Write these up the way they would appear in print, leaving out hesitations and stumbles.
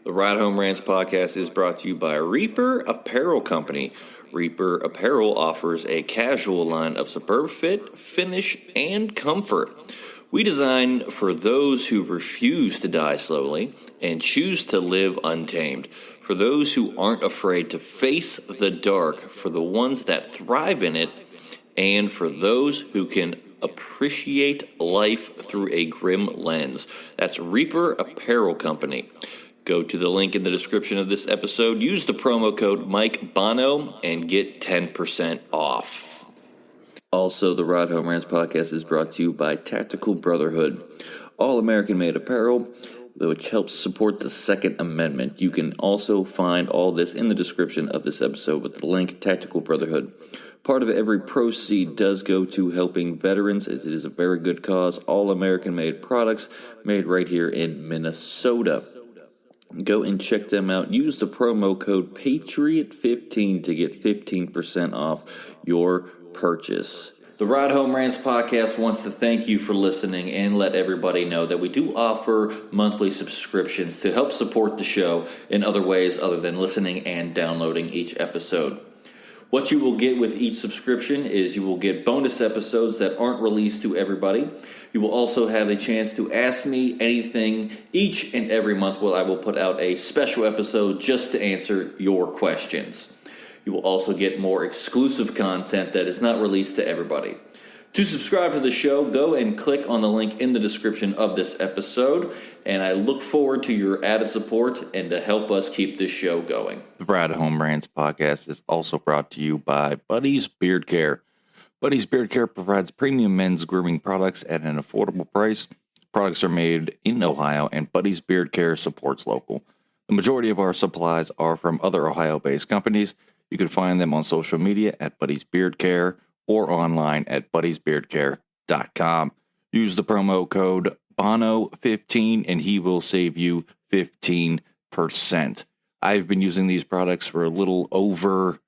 The Ride Home Rants podcast is brought to you by Reaper Apparel Company. Reaper Apparel offers a casual line of superb fit, finish, and comfort. We design for those who refuse to die slowly and choose to live untamed. For those who aren't afraid to face the dark, for the ones that thrive in it, and for those who can appreciate life through a grim lens. That's Reaper Apparel Company. Go to the link in the description of this episode, use the promo code Mike Bono, and get 10% off. Also, the Ride Home Rants podcast is brought to you by Tactical Brotherhood, all American-made apparel, which helps support the Second Amendment. You can also find all this in the description of this episode with the link Tactical Brotherhood. Part of every proceed does go to helping veterans. It is a very good cause. All American-made products made right here in Minnesota. Go and check them out. Use the promo code PATRIOT15 to get 15% off your purchase. The Ride Home Rants podcast wants to thank you for listening and let everybody know that we do offer monthly subscriptions to help support the show in other ways other than listening and downloading each episode. What you will get with each subscription is you will get bonus episodes that aren't released to everybody. You will also have a chance to ask me anything each and every month where I will put out a special episode just to answer your questions. You will also get more exclusive content that is not released to everybody. To subscribe to the show, go and click on the link in the description of this episode, and I look forward to your added support and to help us keep this show going. The Ride Home Rants podcast is also brought to you by Buddy's Beard Care. Buddy's Beard Care provides premium men's grooming products at an affordable price. Products are made in Ohio, and Buddy's Beard Care supports local. The majority of our supplies are from other Ohio-based companies. You can find them on social media at Buddy's Beard Care or online at buddysbeardcare.com. Use the promo code BONO15 and he will save you 15%. I've been using these products for a little over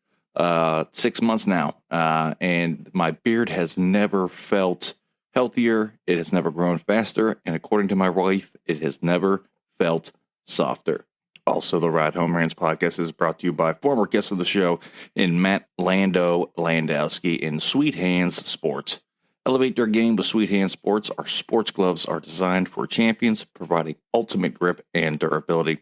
6 months now, and my beard has never felt healthier. It has never grown faster, and according to my wife, it has never felt softer. Also, the Ride Home Rants podcast is brought to you by former guest of the show in Matt Landowski in Sweet Hands Sports. Elevate your game with Sweet Hands Sports. Our sports gloves are designed for champions, providing ultimate grip and durability.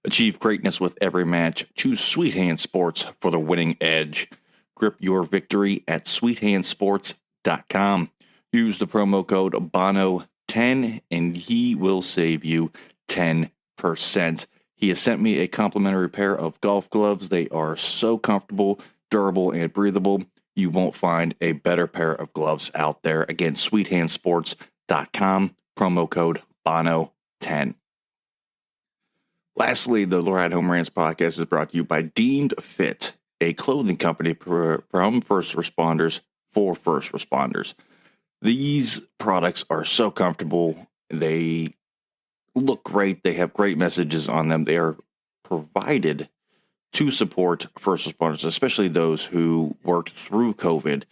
Achieve greatness with every match. Choose Sweet Hands Sports for the winning edge. Grip your victory at sweethandsports.com. Use the promo code BONO10 and he will save you 10%. He has sent me a complimentary pair of golf gloves. They are so comfortable, durable, and breathable. You won't find a better pair of gloves out there. Again, sweethandsports.com, promo code BONO10. Lastly, the Ride Home Rants podcast is brought to you by Deemed Fit, a clothing company from first responders for first responders. These products are so comfortable. They look great. They have great messages on them. They are provided to support first responders, especially those who worked through COVID.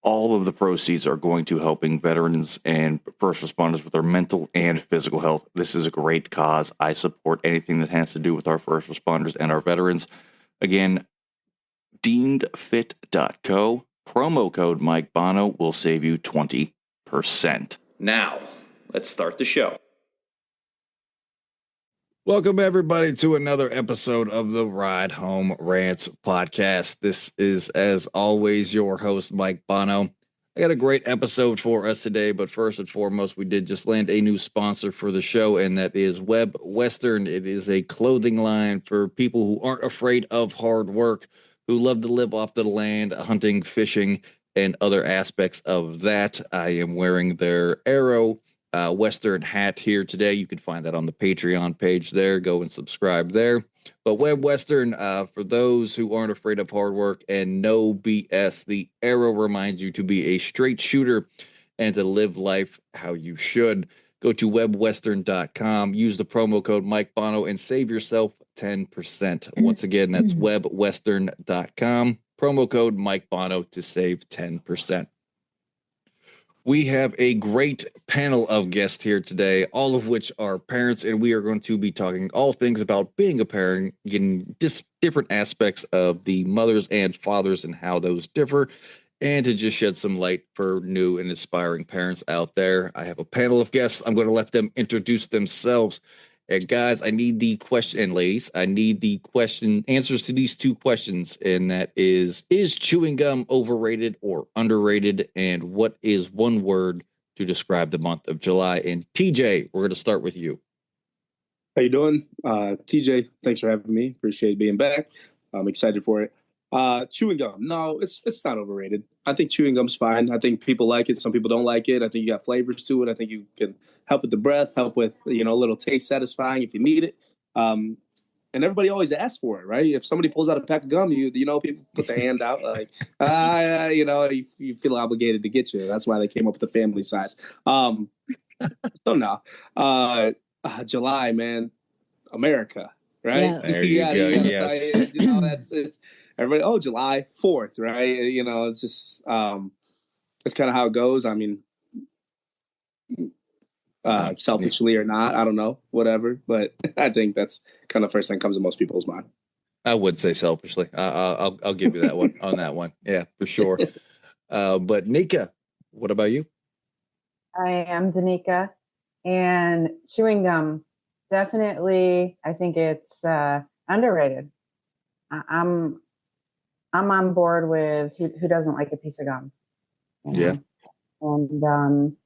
All of the proceeds are going to helping veterans and first responders with their mental and physical health. This is a great cause. I support anything that has to do with our first responders and our veterans. Again, deemedfit.co, promo code Mike Bono will save you 20%. Now, let's start the show. Welcome, everybody, to another episode of the Ride Home Rants podcast. This is, as always, your host, Mike Bono. I got a great episode for us today, but first and foremost, we did just land a new sponsor for the show, and that is Web Western. It is a clothing line for people who aren't afraid of hard work, who love to live off the land, hunting, fishing, and other aspects of that. I am wearing their Arrow Western hat here today. You can find that on the Patreon page there. Go and subscribe there. But Web Western, for those who aren't afraid of hard work and no BS, the Arrow reminds you to be a straight shooter and to live life how you should. Go to webwestern.com, use the promo code Mike Bono, and save yourself 10%. Once again, that's webwestern.com, promo code Mike Bono to save 10%. We have a great panel of guests here today, all of which are parents, and we are going to be talking all things about being a parent, getting just different aspects of the mothers and fathers and how those differ, and to just shed some light for new and aspiring parents out there. I have a panel of guests. I'm going to let them introduce themselves. And guys, I need the question, and ladies, I need the answers to these two questions. And that is chewing gum overrated or underrated? And what is one word to describe the month of July? And TJ, we're going to start with you. How you doing? TJ, thanks for having me. Appreciate being back. I'm excited for it. Chewing gum. No, it's not overrated. I think chewing gum's fine. I think people like it. Some people don't like it. I think you got flavors to it. I think you can help with the breath, help with, a little taste satisfying if you need it. And everybody always asks for it, right? If somebody pulls out a pack of gum, people put their hand out like, you feel obligated to get you. That's why they came up with the family size. So no, July, man, America, right? Yeah. There you go. Yes. It's everybody. Oh, July 4th, right? It's just it's kind of how it goes. I mean, selfishly or not, I don't know, whatever. But I think that's kind of the first thing that comes to most people's mind. I would say selfishly. I'll give you that one on that one. Yeah, for sure. But Nika, what about you? I am Danica, and chewing gum, definitely, I think it's underrated. I'm on board with who doesn't like a piece of gum. Yeah. And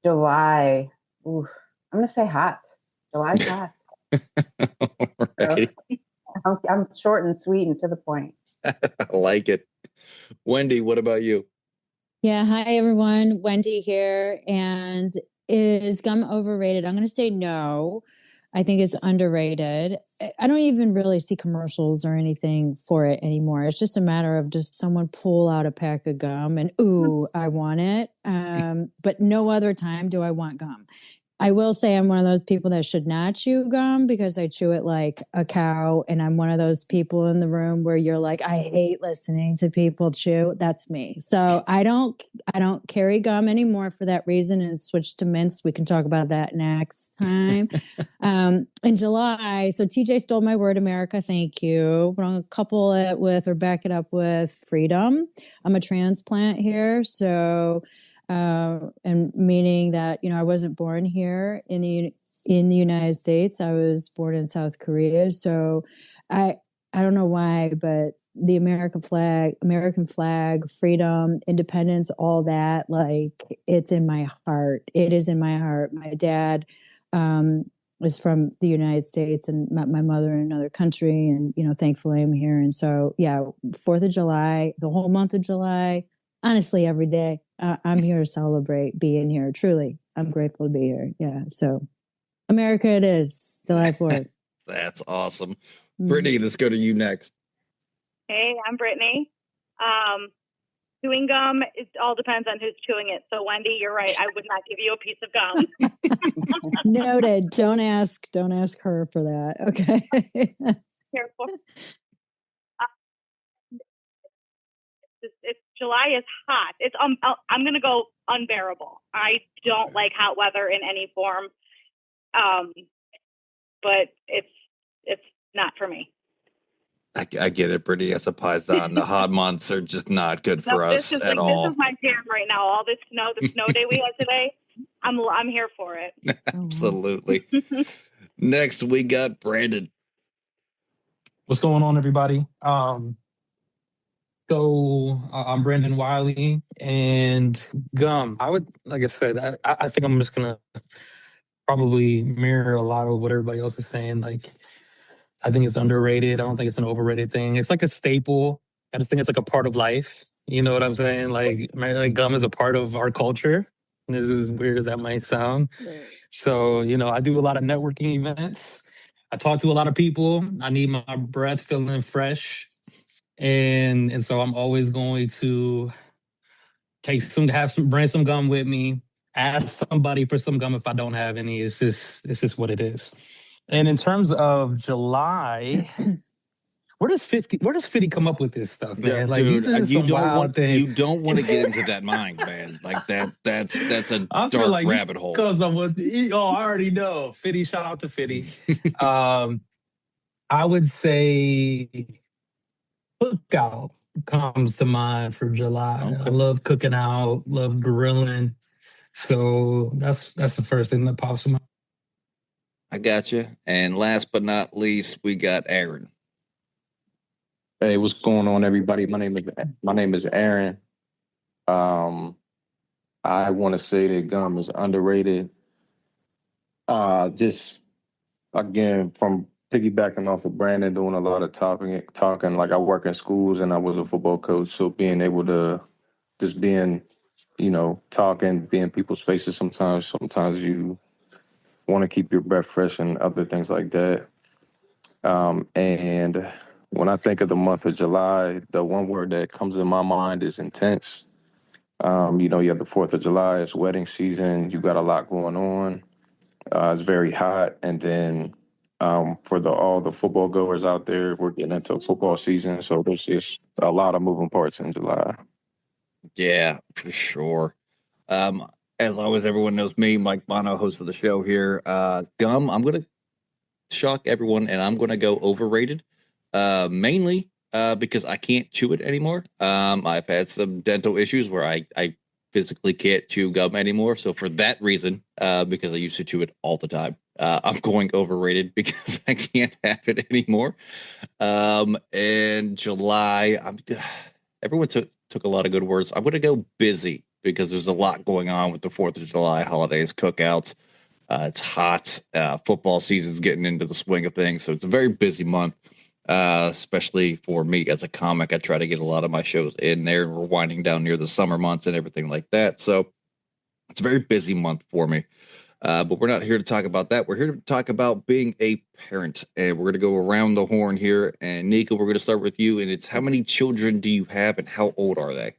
July, I'm going to say hot. July's hot. Right. So, I'm short and sweet and to the point. I like it. Wendy, what about you? Yeah, hi everyone. Wendy here. And is gum overrated? I'm going to say no. I think it's underrated. I don't even really see commercials or anything for it anymore. It's just a matter of just someone pull out a pack of gum and, ooh, I want it. But no other time do I want gum. I will say I'm one of those people that should not chew gum because I chew it like a cow. And I'm one of those people in the room where you're like, I hate listening to people chew. That's me. So I don't carry gum anymore for that reason and switch to mints. We can talk about that next time. In July, so TJ stole my word, America. Thank you. But I'm going to couple it with or back it up with freedom. I'm a transplant here. So and meaning that, I wasn't born here in the United States. I was born in South Korea. So I don't know why, but the American flag, freedom, independence, all that, like it's in my heart. It is in my heart. My dad was from the United States and met my mother in another country. And, thankfully I'm here. And so, 4th of July, the whole month of July, honestly, every day. I'm here to celebrate being here. Truly, I'm grateful to be here. Yeah. So, America, it is July 4th. That's awesome. Brittany, let's go to you next. Hey, I'm Brittany. Chewing gum, it all depends on who's chewing it. So, Wendy, you're right. I would not give you a piece of gum. Noted. Don't ask her for that. Okay. Careful. It's July is hot. It's I'm gonna go unbearable. I don't like hot weather in any form, but it's not for me. I get it, Brittany. As a Python, the hot months are just not good for us at all. This is my jam right now. All this snow, the snow day we had today, I'm here for it. Absolutely. Next, we got Brandon. What's going on, everybody? So I'm Brandon Wiley, and gum. I would, like I said, I think I'm just gonna probably mirror a lot of what everybody else is saying. Like, I think it's underrated. I don't think it's an overrated thing. It's like a staple. I just think it's like a part of life. You know what I'm saying? Like gum is a part of our culture. And this is as weird as that might sound. So, I do a lot of networking events. I talk to a lot of people. I need my breath feeling fresh. And so I'm always going to bring some gum with me, ask somebody for some gum if I don't have any. It's just what it is. And in terms of July, Where does 50 come up with this stuff, man? Like Dude, he's into you some don't wild want thing. you don't want to get into that mind, man. Like that's a I feel dark like rabbit hole. because I already know. Fitty, shout out to Fitty. I would say cookout comes to mind for July. Okay. I love cooking out, love grilling. So that's the first thing that pops in my. I got you. And last but not least, we got Aaron. Hey, what's going on, everybody? My name is Aaron. I want to say that gum is underrated. Just again, from piggybacking off of Brandon, doing a lot of talking. Like I work in schools and I was a football coach, so being able to just being, talking, being in people's faces. Sometimes you want to keep your breath fresh and other things like that. And when I think of the month of July, the one word that comes in my mind is intense. You have the 4th of July, it's wedding season, you got a lot going on. It's very hot. And then for all the football goers out there, we're getting into football season. So there's just a lot of moving parts in July. Yeah, for sure. As always, everyone knows me, Mike Bono, host of the show here. Gum, I'm gonna shock everyone, and I'm gonna go overrated. Mainly because I can't chew it anymore. I've had some dental issues where I physically can't chew gum anymore. So for that reason, because I used to chew it all the time, I'm going overrated because I can't have it anymore. And July, everyone took a lot of good words. I'm going to go busy because there's a lot going on with the 4th of July holidays, cookouts. It's hot. Football season's getting into the swing of things. So it's a very busy month, especially for me as a comic. I try to get a lot of my shows in there. We're winding down near the summer months and everything like that. So it's a very busy month for me. But we're not here to talk about that. We're here to talk about being a parent. And we're going to go around the horn here. And Nika, we're going to start with you. And it's how many children do you have and how old are they?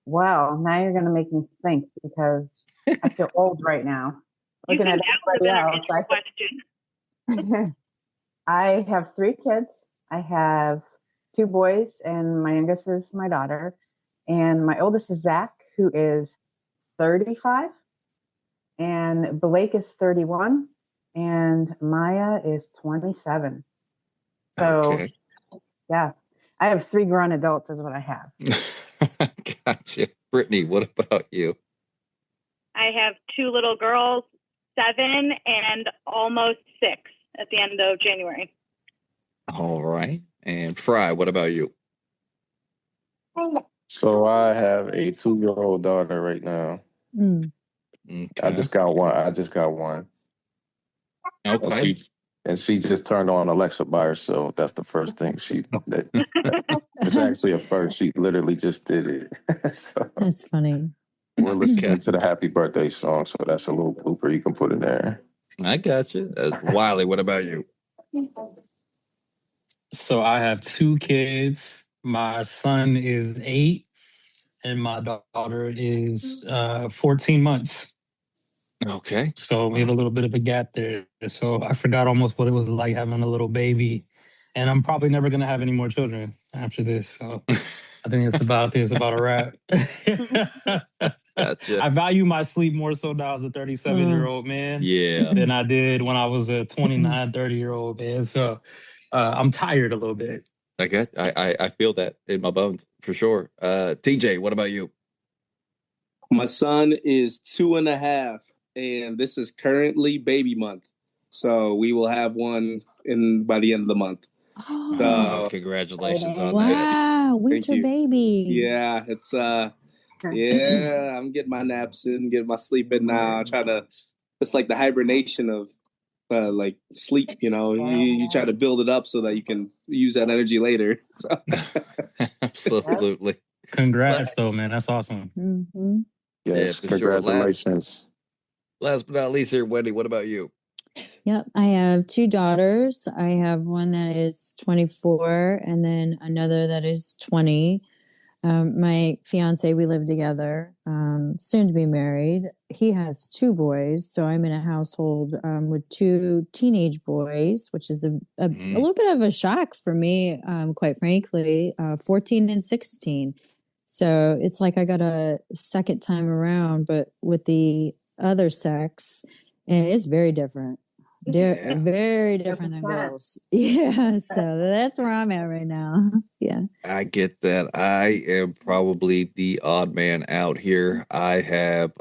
Well, now you're going to make me think because I feel old right now. Looking at everybody else, I have 3 kids. I have 2 boys, and my youngest is my daughter. And my oldest is Zach, who is 35. And Blake is 31. And Maya is 27. So, Okay. yeah, I have 3 grown adults is what I have. Gotcha. Brittany, what about you? I have 2 little girls, 7 and almost 6 at the end of January. All right. And Fry, what about you? So I have a 2-year-old daughter right now. Okay. I just got one. Okay. And she just turned on Alexa by herself. That's the first thing it's actually a first. She literally just did it. So That's funny. we're listening to the happy birthday song. So that's a little blooper you can put in there. I got you. Wiley, what about you? So I have 2 kids. My son is 8 and my daughter is 14 months. Okay. So we have a little bit of a gap there. So I forgot almost what it was like having a little baby. And I'm probably never going to have any more children after this. So I think it's about a wrap. Gotcha. I value my sleep more so now as a 37-year-old man than I did when I was a 29, 30-year-old man. So I'm tired a little bit. I feel that in my bones for sure. TJ, what about you? My son is 2.5, and this is currently baby month. So we will have one by the end of the month. Oh, congratulations on that. Wow, winter baby. Yeah, it's yeah, I'm getting my naps in, getting my sleep in now. It's like the hibernation of like sleep, you try to build it up so that you can use that energy later. So. Absolutely. Congrats though, man. That's awesome. Mm-hmm. Yes, yeah, congratulations. Sure. Last but not least here, Wendy, what about you? Yep, I have 2 daughters. I have one that is 24 and then another that is 20. My fiance, we live together, soon to be married. He has 2 boys, so I'm in a household with 2 teenage boys, which is a little bit of a shock for me, quite frankly, 14 and 16. So it's like I got a second time around, but with the other sex, and it's very different. Very different than 100%. girls. Yeah, so that's where I'm at right now. Yeah. I get that. I am probably the odd man out here. I have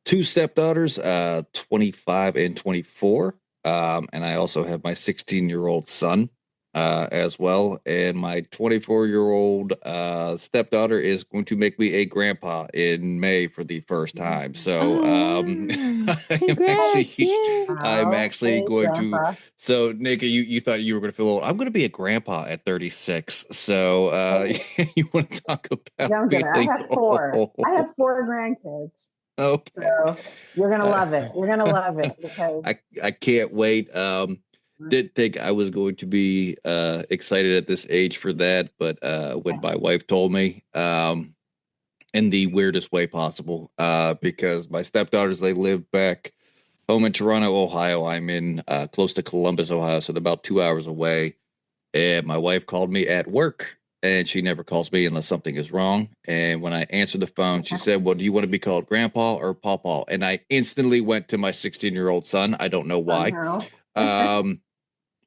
2 stepdaughters, 25 and 24. And I also have my 16-year-old son as well. And my 24-year-old stepdaughter is going to make me a grandpa in May for the first time. So Congrats! I'm Wow. actually Hey, going to. Grandpa. So, Nika, you thought you were going to feel old. I'm going to be a grandpa at 36. So you want to talk about Younger. I feeling have 4. old? I have 4 grandkids. Okay. So you're gonna love it. You're gonna love it because I can't wait. Didn't think I was going to be excited at this age for that, but when my wife told me, in the weirdest way possible, because my stepdaughters, they live back home in Toronto, Ohio. I'm in close to Columbus, Ohio, so they're about 2 hours away. And my wife called me at work, and she never calls me unless something is wrong. And when I answered the phone, she said, "Well, do you want to be called Grandpa or Pawpaw?" And I instantly went to my 16-year-old son. I don't know why. somehow.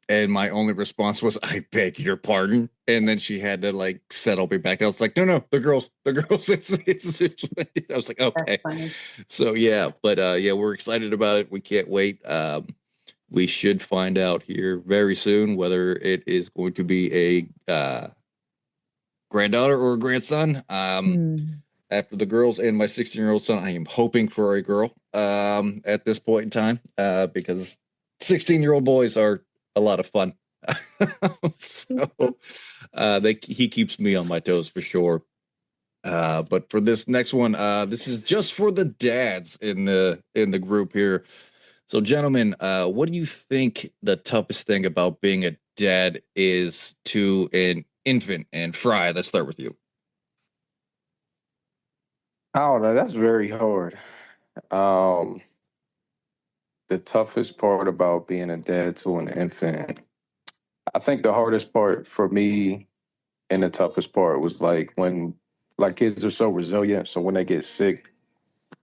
And my only response was, "I beg your pardon." And then she had to like settle me back. I was like, "No, the girls. It's I was like, okay." That's funny. So yeah, but yeah, we're excited about it. We can't wait. We should find out here very soon whether it is going to be a granddaughter or a grandson. After the girls and my 16-year-old son, I am hoping for a girl at this point in time because 16-year-old boys are a lot of fun. So he keeps me on my toes for sure. But for this next one, this is just for the dads in the group here. So, gentlemen, what do you think the toughest thing about being a dad is to an infant? And Fry, let's start with you. Oh, that's very hard. Um, the toughest part about being a dad to an infant, I think the hardest part for me and the toughest part was like when like kids are so resilient. So when they get sick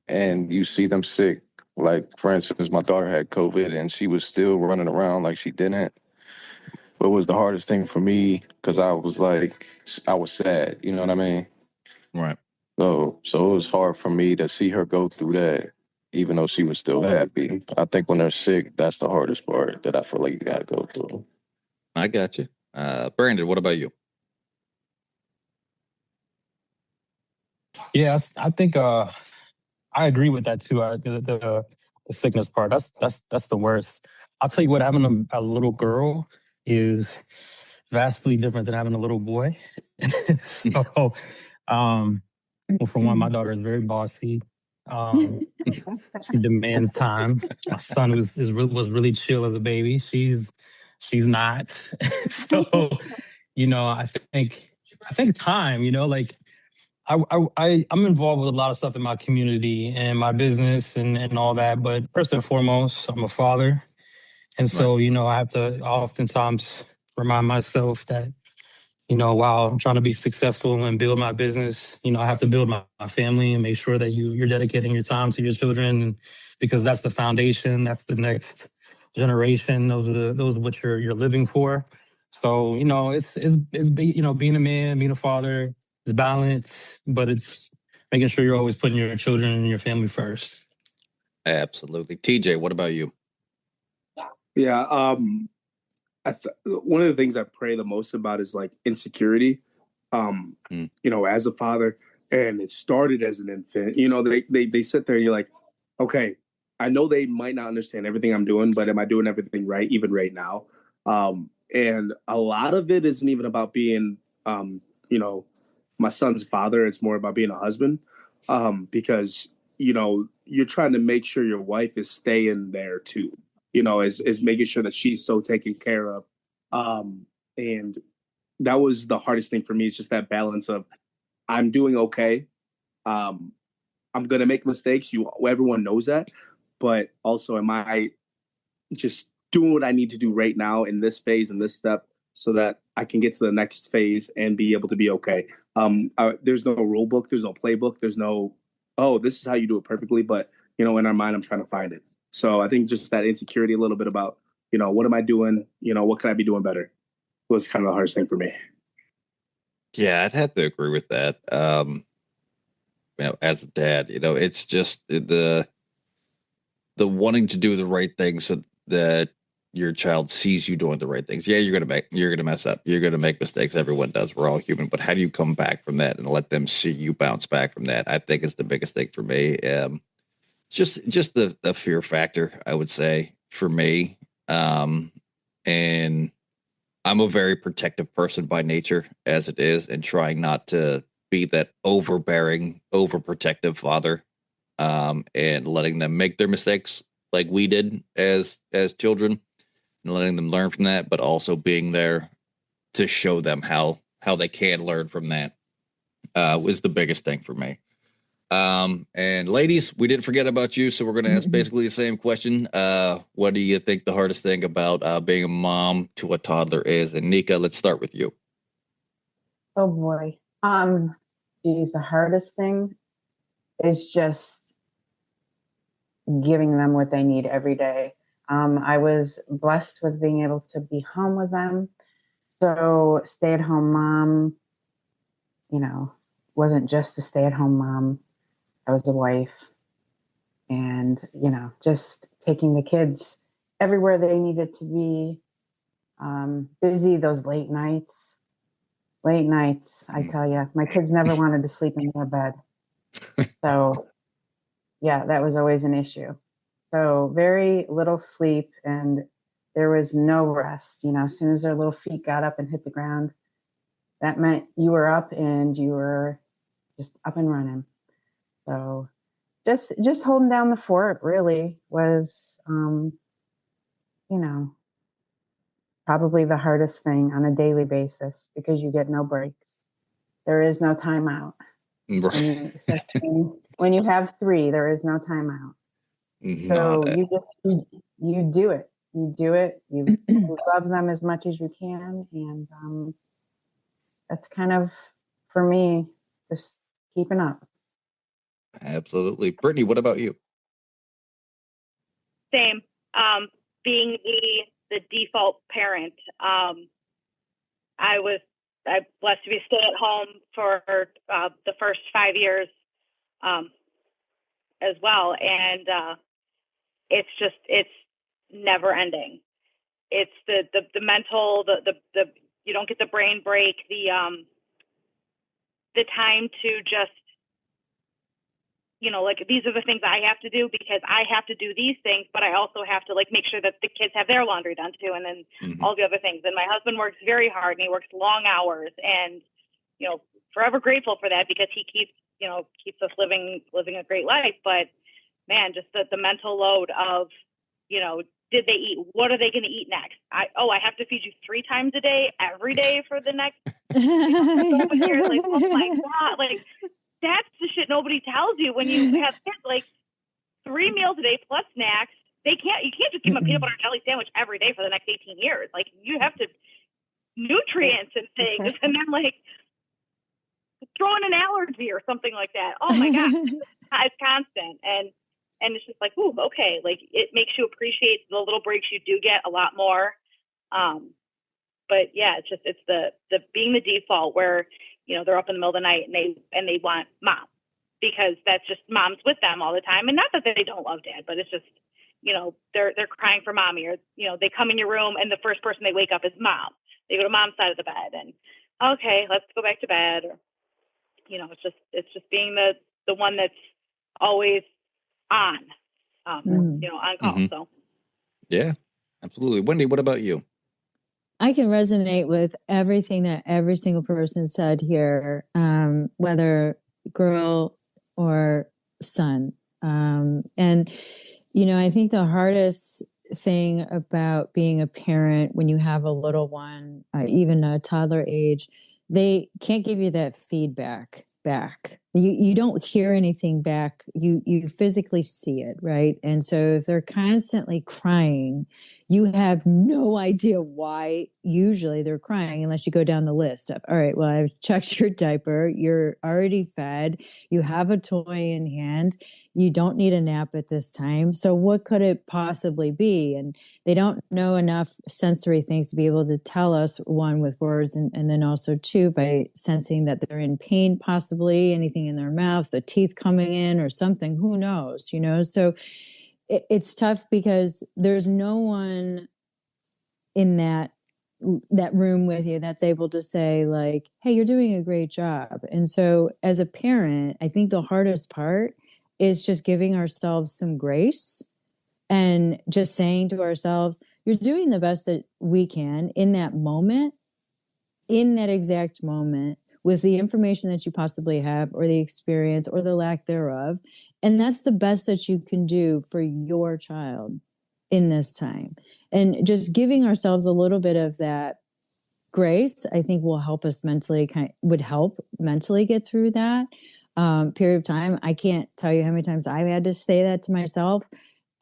and you see them sick, like for instance, my daughter had COVID and she was still running around like she didn't. But it was the hardest thing for me because I was like, I was sad. You know what I mean? Right. So it was hard for me to see her go through that, even though she was still happy. I think when they're sick, that's the hardest part that I feel like you got to go through. I got you. Brandon, what about you? Yeah, I think I agree with that too. The sickness part, that's the worst. I'll tell you what, having a little girl is vastly different than having a little boy. So, well, for one, my daughter is very bossy. She demands time. My son was really chill as a baby. She's not. So, I think time. Like I'm involved with a lot of stuff in my community and my business and all that. But first and foremost, I'm a father, and so I have to oftentimes remind myself that while I'm trying to be successful and build my business, I have to build my family and make sure that you're dedicating your time to your children because that's the foundation. That's the next generation. Those are what you're living for. So, being a man, being a father, it's balance, but it's making sure you're always putting your children and your family first. Absolutely. TJ, what about you? Yeah. One of the things I pray the most about is like insecurity. As a father, and it started as an infant. They sit there and you're like, okay, I know they might not understand everything I'm doing, but am I doing everything right, even right now? And a lot of it isn't even about being, my son's father. It's more about being a husband, because you're trying to make sure your wife is staying there too. Is making sure that she's so taken care of, and that was the hardest thing for me. It's just that balance of I'm doing okay. I'm gonna make mistakes. Everyone knows that, but also am I just doing what I need to do right now in this phase and this step so that I can get to the next phase and be able to be okay. There's no rule book, there's no playbook, there's no, oh, this is how you do it perfectly. But, in our mind, I'm trying to find it. So I think just that insecurity a little bit about, what am I doing? What can I be doing better? Was kind of the hardest thing for me. Yeah, I'd have to agree with that. As a dad, it's just the wanting to do the right thing so that your child sees you doing the right things. Yeah, you're gonna mess up. You're gonna make mistakes. Everyone does. We're all human. But how do you come back from that and let them see you bounce back from that? I think is the biggest thing for me. Just the fear factor, I would say, for me. And I'm a very protective person by nature, as it is, and trying not to be that overbearing, overprotective father, and letting them make their mistakes like we did as children, and letting them learn from that, but also being there to show them how they can learn from that was the biggest thing for me. And ladies, we didn't forget about you, so we're going to ask basically the same question. What do you think the hardest thing about being a mom to a toddler is? And Nika, let's start with you. Oh boy. Geez, the hardest thing is just giving them what they need every day. I was blessed with being able to be home with them. So stay-at-home mom, wasn't just a stay-at-home mom. I was a wife, and, just taking the kids everywhere they needed to be. Busy those late nights. I tell you, my kids never wanted to sleep in their bed. So yeah, that was always an issue. So very little sleep, and there was no rest. As soon as their little feet got up and hit the ground, that meant you were up and you were just up and running. So just holding down the fort really was, probably the hardest thing on a daily basis, because you get no breaks. There is no timeout. Right. When you have 3, there is no timeout. So you do it. You do it. You love them as much as you can, and that's kind of, for me, just keeping up. Absolutely. Brittany, what about you? Same. Being the default parent. I'm blessed to be stay at home for the first 5 years as well, and it's never ending. It's the mental, the you don't get the brain break, the time to just, these are the things I have to do because I have to do these things, but I also have to make sure that the kids have their laundry done too, and then all the other things. And my husband works very hard, and he works long hours, and forever grateful for that, because he keeps us living a great life. But man, just the mental load of, did they eat? What are they going to eat next? I have to feed you 3 times a day, every day for the next years. Oh my God, that's the shit nobody tells you when you have kids. 3 meals a day plus snacks. You can't just give them a peanut butter and jelly sandwich every day for the next 18 years. You have to nutrients and things, and then throw in an allergy or something like that. Oh my God, it's constant, and it's just ooh, okay. It makes you appreciate the little breaks you do get a lot more. But yeah, it's the being the default where they're up in the middle of the night and they want mom, because that's just mom's with them all the time. And not that they don't love dad, but it's just, they're crying for mommy, or, they come in your room and the first person they wake up is mom. They go to mom's side of the bed and, okay, let's go back to bed. Or, it's just being the one that's always on, on call. Mm-hmm. So. Yeah, absolutely. Wendy, what about you? I can resonate with everything that every single person said here, whether girl or son. And, I think the hardest thing about being a parent when you have a little one, even a toddler age, they can't give you that feedback back. You don't hear anything back. You physically see it, right? And so if they're constantly crying, you have no idea why usually they're crying unless you go down the list of, all right, well, I've checked your diaper, you're already fed, you have a toy in hand, you don't need a nap at this time. So what could it possibly be? And they don't know enough sensory things to be able to tell us, one, with words, and then also two, by sensing that they're in pain, possibly anything in their mouth, the teeth coming in or something, who knows, So it's tough because there's no one in that room with you that's able to say, like, hey, you're doing a great job. And so as a parent, I think the hardest part is just giving ourselves some grace and just saying to ourselves, you're doing the best that we can in that moment, in that exact moment, with the information that you possibly have, or the experience, or the lack thereof. And that's the best that you can do for your child in this time. And just giving ourselves a little bit of that grace, I think, will help us mentally, would help mentally get through that period of time. I can't tell you how many times I've had to say that to myself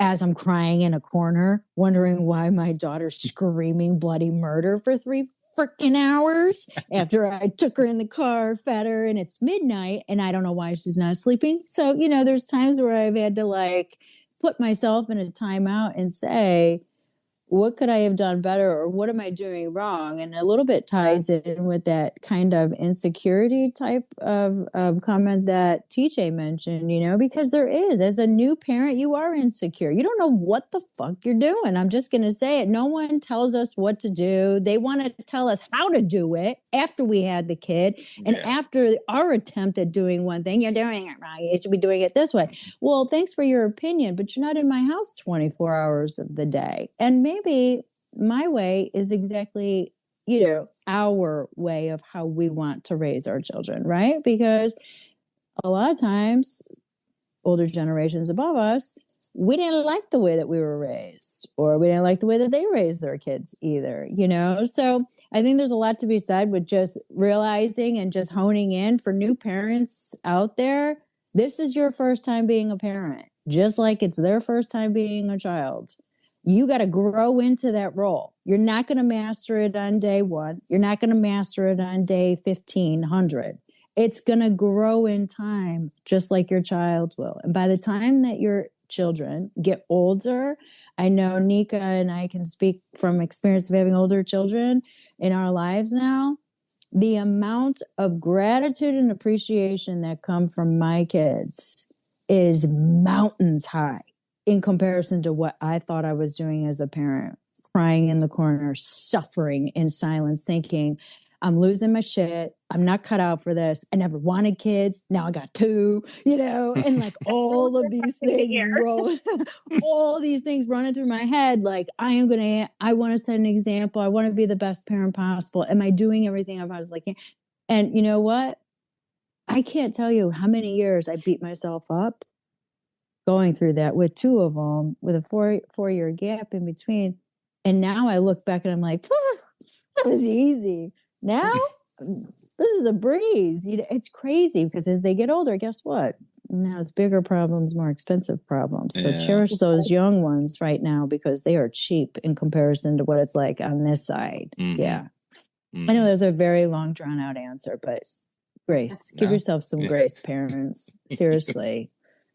as I'm crying in a corner, wondering why my daughter's screaming bloody murder for 3 freaking hours after I took her in the car, fed her, and it's midnight, and I don't know why she's not sleeping. So, there's times where I've had to put myself in a timeout and say, what could I have done better, or what am I doing wrong? And a little bit ties in with that kind of insecurity type of comment that TJ mentioned, because there is, as a new parent, you are insecure. You don't know what the fuck you're doing. I'm just going to say it. No one tells us what to do. They want to tell us how to do it after we had the kid. And after our attempt at doing one thing, you're doing it wrong. You should be doing it this way. Well, thanks for your opinion, but you're not in my house 24 hours of the day. And maybe my way is exactly, our way of how we want to raise our children, right? Because a lot of times, older generations above us, we didn't like the way that we were raised, or we didn't like the way that they raised their kids either, So I think there's a lot to be said with just realizing and just honing in for new parents out there. This is your first time being a parent, just like it's their first time being a child. You got to grow into that role. You're not going to master it on day 1. You're not going to master it on day 1,500. It's going to grow in time, just like your child will. And by the time that your children get older, I know Nika and I can speak from experience of having older children in our lives now. The amount of gratitude and appreciation that come from my kids is mountains high in comparison to what I thought I was doing as a parent, crying in the corner, suffering in silence, thinking, I'm losing my shit. I'm not cut out for this. I never wanted kids. Now I got 2, and all of these things all these things running through my head. I want to set an example. I want to be the best parent possible. Am I doing everything I was like? And you know what? I can't tell you how many years I beat myself up going through that with 2 of them, with a 4-year gap in between. And now I look back and I'm like, that was easy. Now this is a breeze. It's crazy because as they get older, guess what? Now it's bigger problems, more expensive problems. So cherish those young ones right now because they are cheap in comparison to what it's like on this side. Mm-hmm. Yeah. Mm-hmm. I know there's a very long drawn out answer, but grace. Give yourself some grace, parents. Seriously.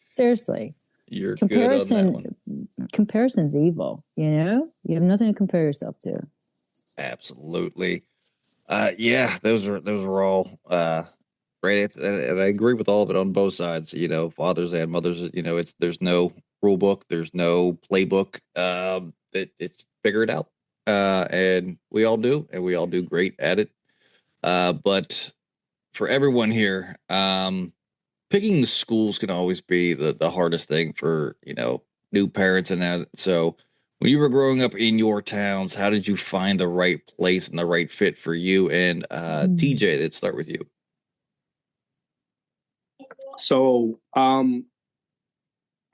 Seriously. You're good on that one. Comparison's evil, You have nothing to compare yourself to. Absolutely. Those are all great, and I agree with all of it on both sides. Fathers and mothers. There's no rule book, there's no playbook. It's figure it out, and we all do, great at it. But for everyone here, picking the schools can always be the hardest thing for new parents, and so. When you were growing up in your towns, how did you find the right place and the right fit for you? And TJ, let's start with you. So, I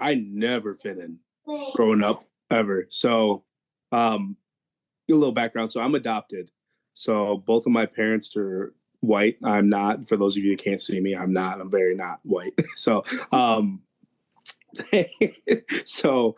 never fit in growing up. ever. So, a little background. So I'm adopted. So both of my parents are white. I'm not. For those of you who can't see me, I'm not. I'm very not white. So, so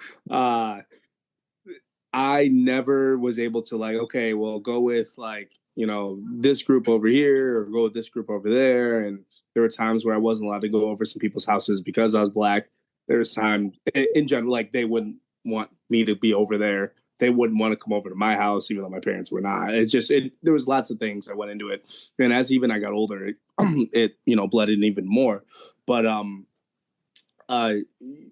I never was able to like, okay, well, go with like, this group over here or go with this group over there. And there were times where I wasn't allowed to go over some people's houses because I was Black. There's time in general, like they wouldn't want me to be over there. They wouldn't want to come over to my house, even though my parents were not. There was lots of things that went into it. And as even I got older, it bled in even more. But,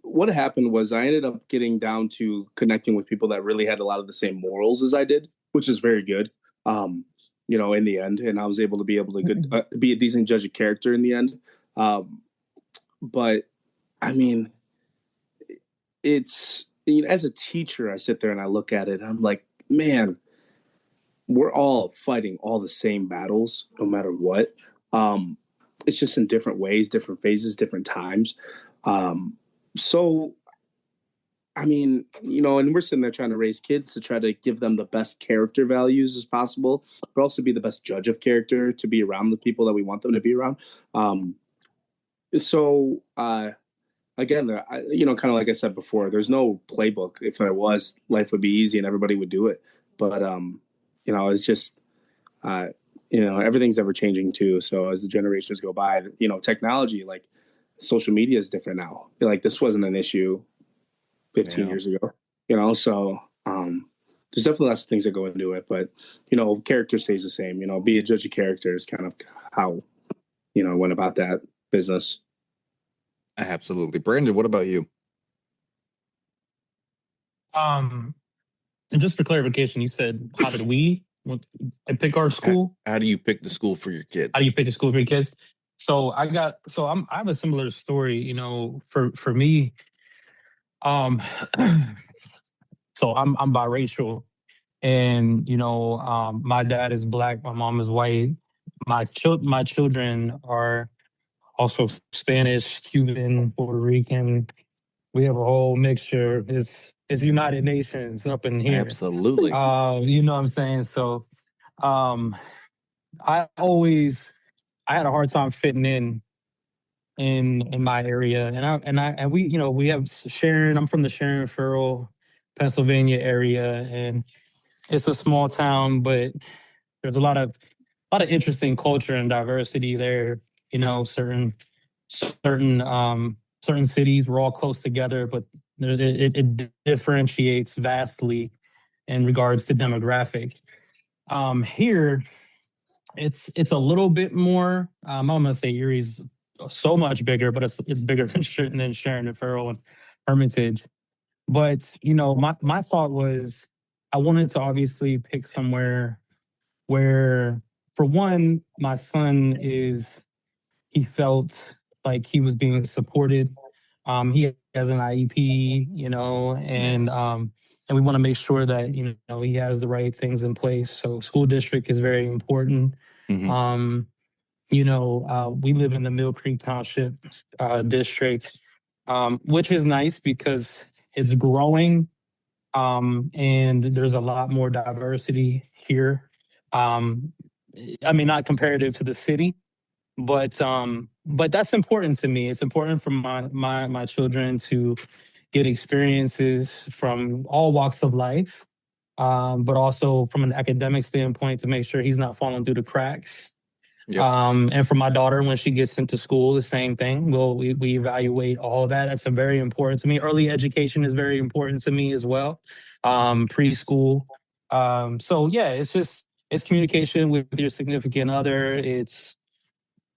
what happened was I ended up getting down to connecting with people that really had a lot of the same morals as I did, which is very good. In the end, and I was able to be a decent judge of character in the end. But I mean, it's as a teacher, I sit there and I look at it. And I'm like, man, we're all fighting all the same battles, no matter what. It's just in different ways, different phases, different times. So, I mean, and we're sitting there trying to raise kids to try to give them the best character values as possible, but also be the best judge of character to be around the people that we want them to be around. Again, kind of like I said before, there's no playbook. If there was, life would be easy and everybody would do it. But, it's just, everything's ever changing too. So as the generations go by, technology, like social media is different now. Like this wasn't an issue 15 years ago, so there's definitely lots of things that go into it, but, character stays the same, be a judge of character is kind of how, I went about that business. Absolutely. Brandon, what about you? And just for clarification, you said, how did we pick our school? How do you pick the school for your kids? How do you pick the school for your kids? So I have a similar story, for me. So I'm biracial, and my dad is Black, my mom is white. My children are also Spanish, Cuban, Puerto Rican. We have a whole mixture. It's United Nations up in here. Absolutely. You know what I'm saying? So I had a hard time fitting in my area, and we have Sharon. I'm from the Sharon Farrell, Pennsylvania area, and it's a small town, but there's a lot of interesting culture and diversity there. Certain cities we're all close together, but it differentiates vastly in regards to demographic. Here, it's a little bit more. I'm gonna say Erie's so much bigger, but it's bigger than Sharon and Farrell and Hermitage. But my thought was I wanted to obviously pick somewhere where, for one, my son he felt like he was being supported. He has an IEP, and we want to make sure that he has the right things in place. So school district is very important. Mhm. We live in the Mill Creek Township district, which is nice because it's growing, and there's a lot more diversity here. I mean, not comparative to the city, but that's important to me. It's important for my children to get experiences from all walks of life, but also from an academic standpoint to make sure he's not falling through the cracks. Yep. And for my daughter, when she gets into school, the same thing. We evaluate all of that. That's very important to me. Early education is very important to me as well. Preschool. So yeah, it's communication with your significant other. It's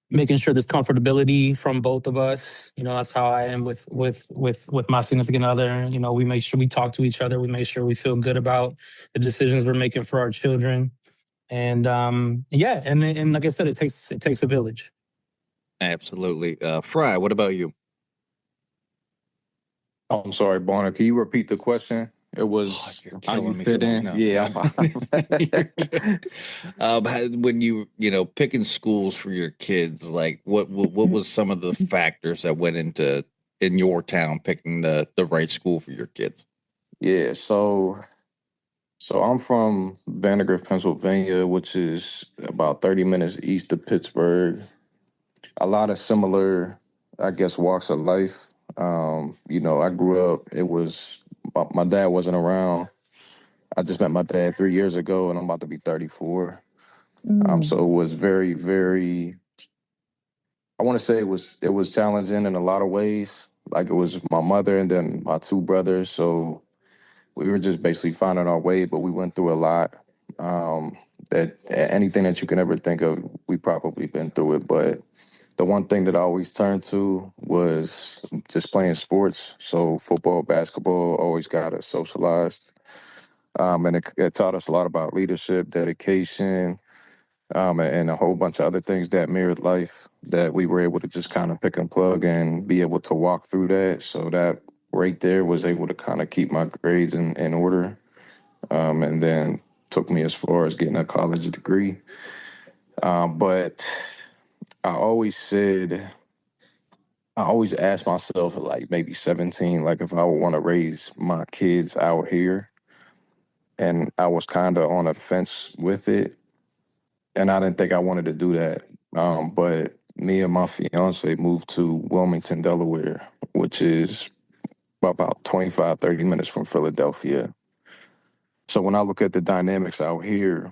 making sure there's comfortability from both of us. That's how I am with my significant other. We make sure we talk to each other. We make sure we feel good about the decisions we're making for our children. And and like I said, it takes a village. Absolutely. Fry, what about you? Oh, I'm sorry, Bonner. Can you repeat the question? It was you're how you killing me, fit in. Simone. No. Yeah. When you picking schools for your kids, like what was some of the factors that went into in your town picking the right school for your kids? Yeah, so I'm from Vandergrift, Pennsylvania, which is about 30 minutes east of Pittsburgh. A lot of similar, I guess, walks of life. I grew up, my dad wasn't around. I just met my dad 3 years ago, and I'm about to be 34. Mm. So it was very, very, I want to say it was challenging in a lot of ways. Like it was my mother and then my two brothers. So we were just basically finding our way, but we went through a lot. Um, that anything that you can ever think of, we probably been through it. But the one thing that I always turned to was just playing sports. So football, basketball, always got us socialized. And it taught us a lot about leadership, dedication, and a whole bunch of other things that mirrored life that we were able to just kind of pick and plug and be able to walk through that. So that right there was able to kind of keep my grades in order, and then took me as far as getting a college degree. But I always said, I always asked myself at like maybe 17, like if I would want to raise my kids out here. And I was kind of on a fence with it. And I didn't think I wanted to do that. But me and my fiance moved to Wilmington, Delaware, which is about 25, 30 minutes from Philadelphia. So when I look at the dynamics out here,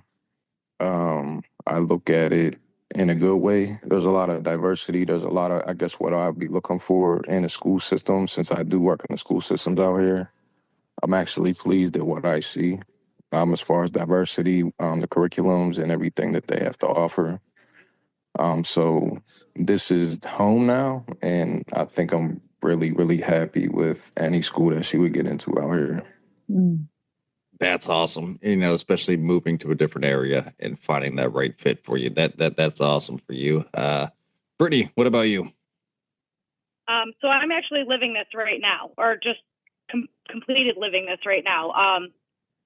I look at it in a good way. There's a lot of diversity. There's a lot of, I guess, what I'd be looking for in the school system. Since I do work in the school systems out here, I'm actually pleased at what I see, as far as diversity, the curriculums and everything that they have to offer. So this is home now, and I think I'm really, really happy with any school that she would get into out here. Mm. That's awesome. Especially moving to a different area and finding that right fit for you. That's awesome for you. Brittany, what about you? So I'm actually living this right now, or just completed living this right now.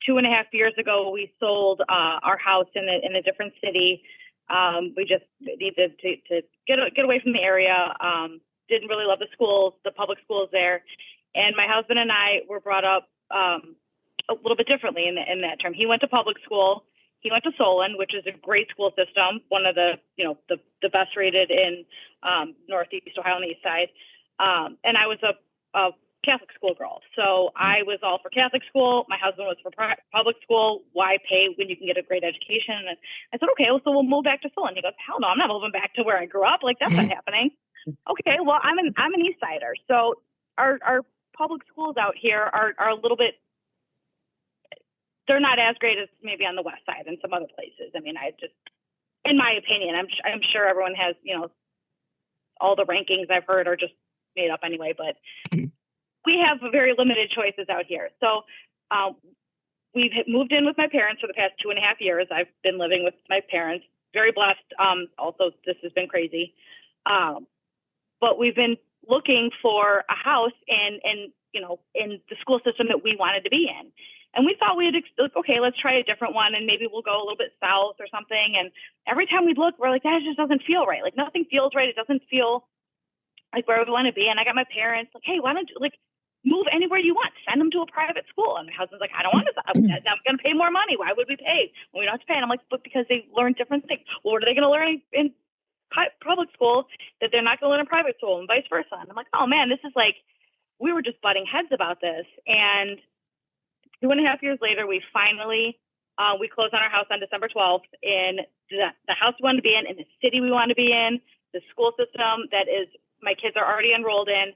2.5 years ago, we sold our house in a different city. We just needed to get away from the area. Didn't really love the schools, the public schools there, and my husband and I were brought up a little bit differently in that term. He went to public school. He went to Solon, which is a great school system, one of the the best rated in Northeast Ohio on the east side. And I was a Catholic school girl, so I was all for Catholic school. My husband was for public school. Why pay when you can get a great education? And I said, okay, well, so we'll move back to Solon. He goes, hell no, I'm not moving back to where I grew up. Like that's not happening. Okay, well, I'm an East Sider, so our public schools out here are a little bit. They're not as great as maybe on the West Side and some other places. I mean, in my opinion, I'm sure everyone has, all the rankings I've heard are just made up anyway, but we have very limited choices out here. So we've moved in with my parents for the past 2.5 years. I've been living with my parents, very blessed. Also, this has been crazy. But we've been looking for a house in the school system that we wanted to be in. And we thought we'd okay, let's try a different one, and maybe we'll go a little bit south or something. And every time we'd look, we're like, that just doesn't feel right. Like nothing feels right. It doesn't feel like where we want to be. And I got my parents like, hey, why don't you move anywhere you want? Send them to a private school. And my husband's like, I don't want to. I'm going to pay more money. Why would we pay when we don't have to pay? And I'm like, but because they learn different things. Well, what are they going to learn in public school that they're not going to learn in private school, and vice versa? And I'm like, oh man, this is like, we were just butting heads about this. And 2.5 years later, we finally, we closed on our house on December 12th in the house we wanted to be in the city we want to be in, the school system that is, my kids are already enrolled in.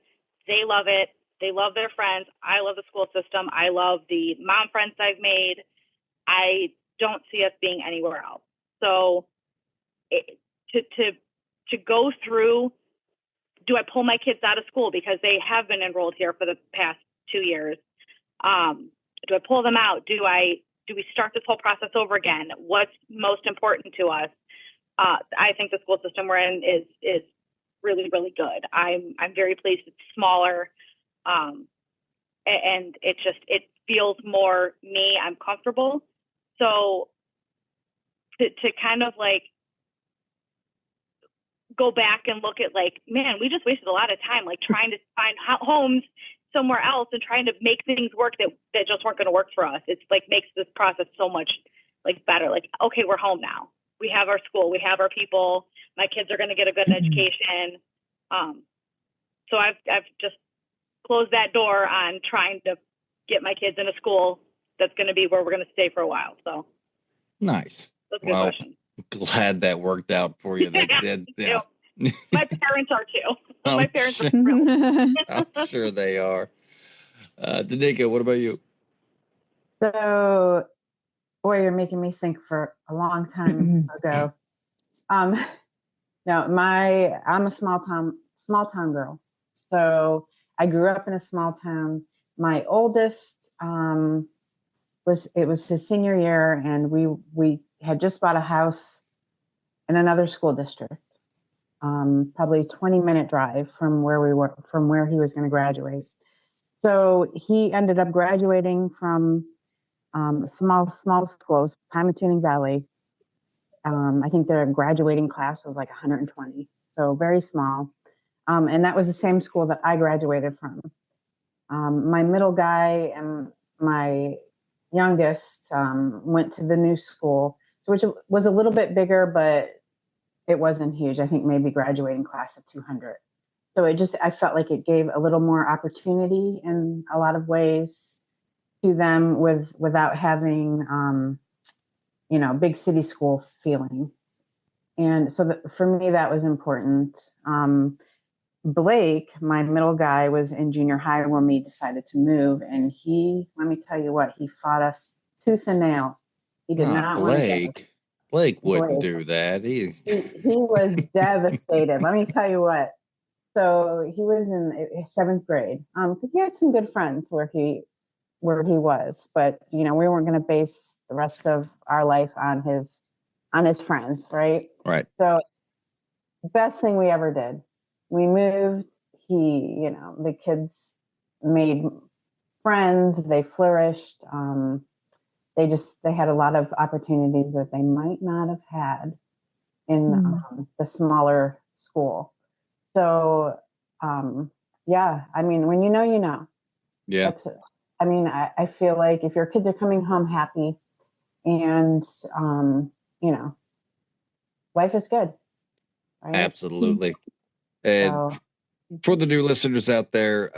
They love it. They love their friends. I love the school system. I love the mom friends I've made. I don't see us being anywhere else. So to go through, do I pull my kids out of school because they have been enrolled here for the past 2 years? Do I pull them out? Do we start this whole process over again? What's most important to us? I think the school system we're in is really, really good. I'm very pleased. It's smaller, and it feels more me. I'm comfortable. So to kind of like go back and look at like, man, we just wasted a lot of time like trying to find homes somewhere else and trying to make things work that just weren't going to work for us. It's like makes this process so much like better. Like, okay, we're home now. We have our school. We have our people. My kids are going to get a good education. So I've just closed that door on trying to get my kids in a school that's going to be where we're going to stay for a while. So nice. That's a good question. Glad that worked out for you. Yeah. My parents are too. My parents sure, are thrilled. I'm sure they are. Danica, what about you? So, boy, you're making me think for a long time ago. No, I'm a small town girl. So I grew up in a small town. My oldest was his senior year, and we had just bought a house in another school district, probably 20-minute drive from where he was going to graduate. So he ended up graduating from small schools, Pymatuning Valley. I think their graduating class was like 120, so very small. And that was the same school that I graduated from. My middle guy and my youngest went to the new school, which was a little bit bigger, but it wasn't huge. I think maybe graduating class of 200. So I felt like it gave a little more opportunity in a lot of ways to them without having, big city school feeling. And so for me, that was important. Blake, my middle guy, was in junior high when we decided to move. And let me tell you what, he fought us tooth and nail. He did not want to go. Blake wouldn't do that. He was devastated. Let me tell you what. So he was in 7th grade. He had some good friends where he was, but we weren't going to base the rest of our life on his friends, right? Right. So best thing we ever did. We moved. The kids made friends. They flourished. They had a lot of opportunities that they might not have had in the smaller school. So, yeah, I mean, when you know. Yeah. I feel like if your kids are coming home happy and, life is good. Right? Absolutely. And for the new listeners out there,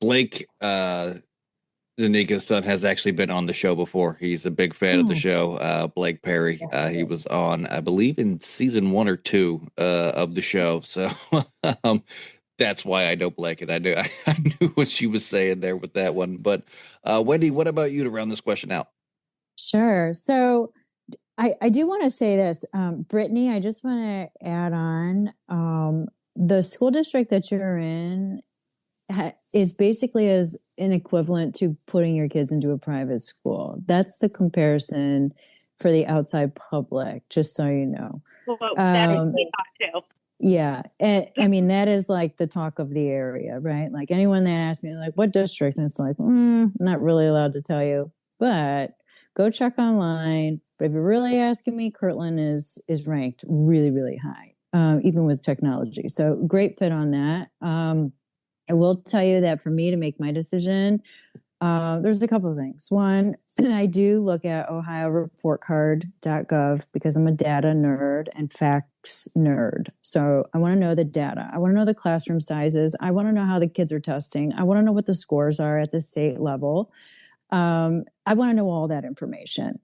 Blake, Danica's son, has actually been on the show before. He's a big fan of the show. Blake Perry. He was on, I believe, in season 1 or 2 of the show. So that's why I know Blake, and I knew what she was saying there with that one. But Wendy, what about you to round this question out? Sure. So I do want to say this, Brittany, I just want to add on, the school district that you're in is basically as an equivalent to putting your kids into a private school. That's the comparison for the outside public, just so you know. Well, that is me too. Yeah. And I mean, that is like the talk of the area, right? Like anyone that asks me, like, what district? And it's like, I'm not really allowed to tell you, but go check online. But if you're really asking me, Kirtland is ranked really, really high, even with technology. So great fit on that. I will tell you that for me to make my decision, there's a couple of things. One, I do look at ohioreportcard.gov because I'm a data nerd and facts nerd. So I want to know the data. I want to know the classroom sizes. I want to know how the kids are testing. I want to know what the scores are at the state level. I want to know all that information.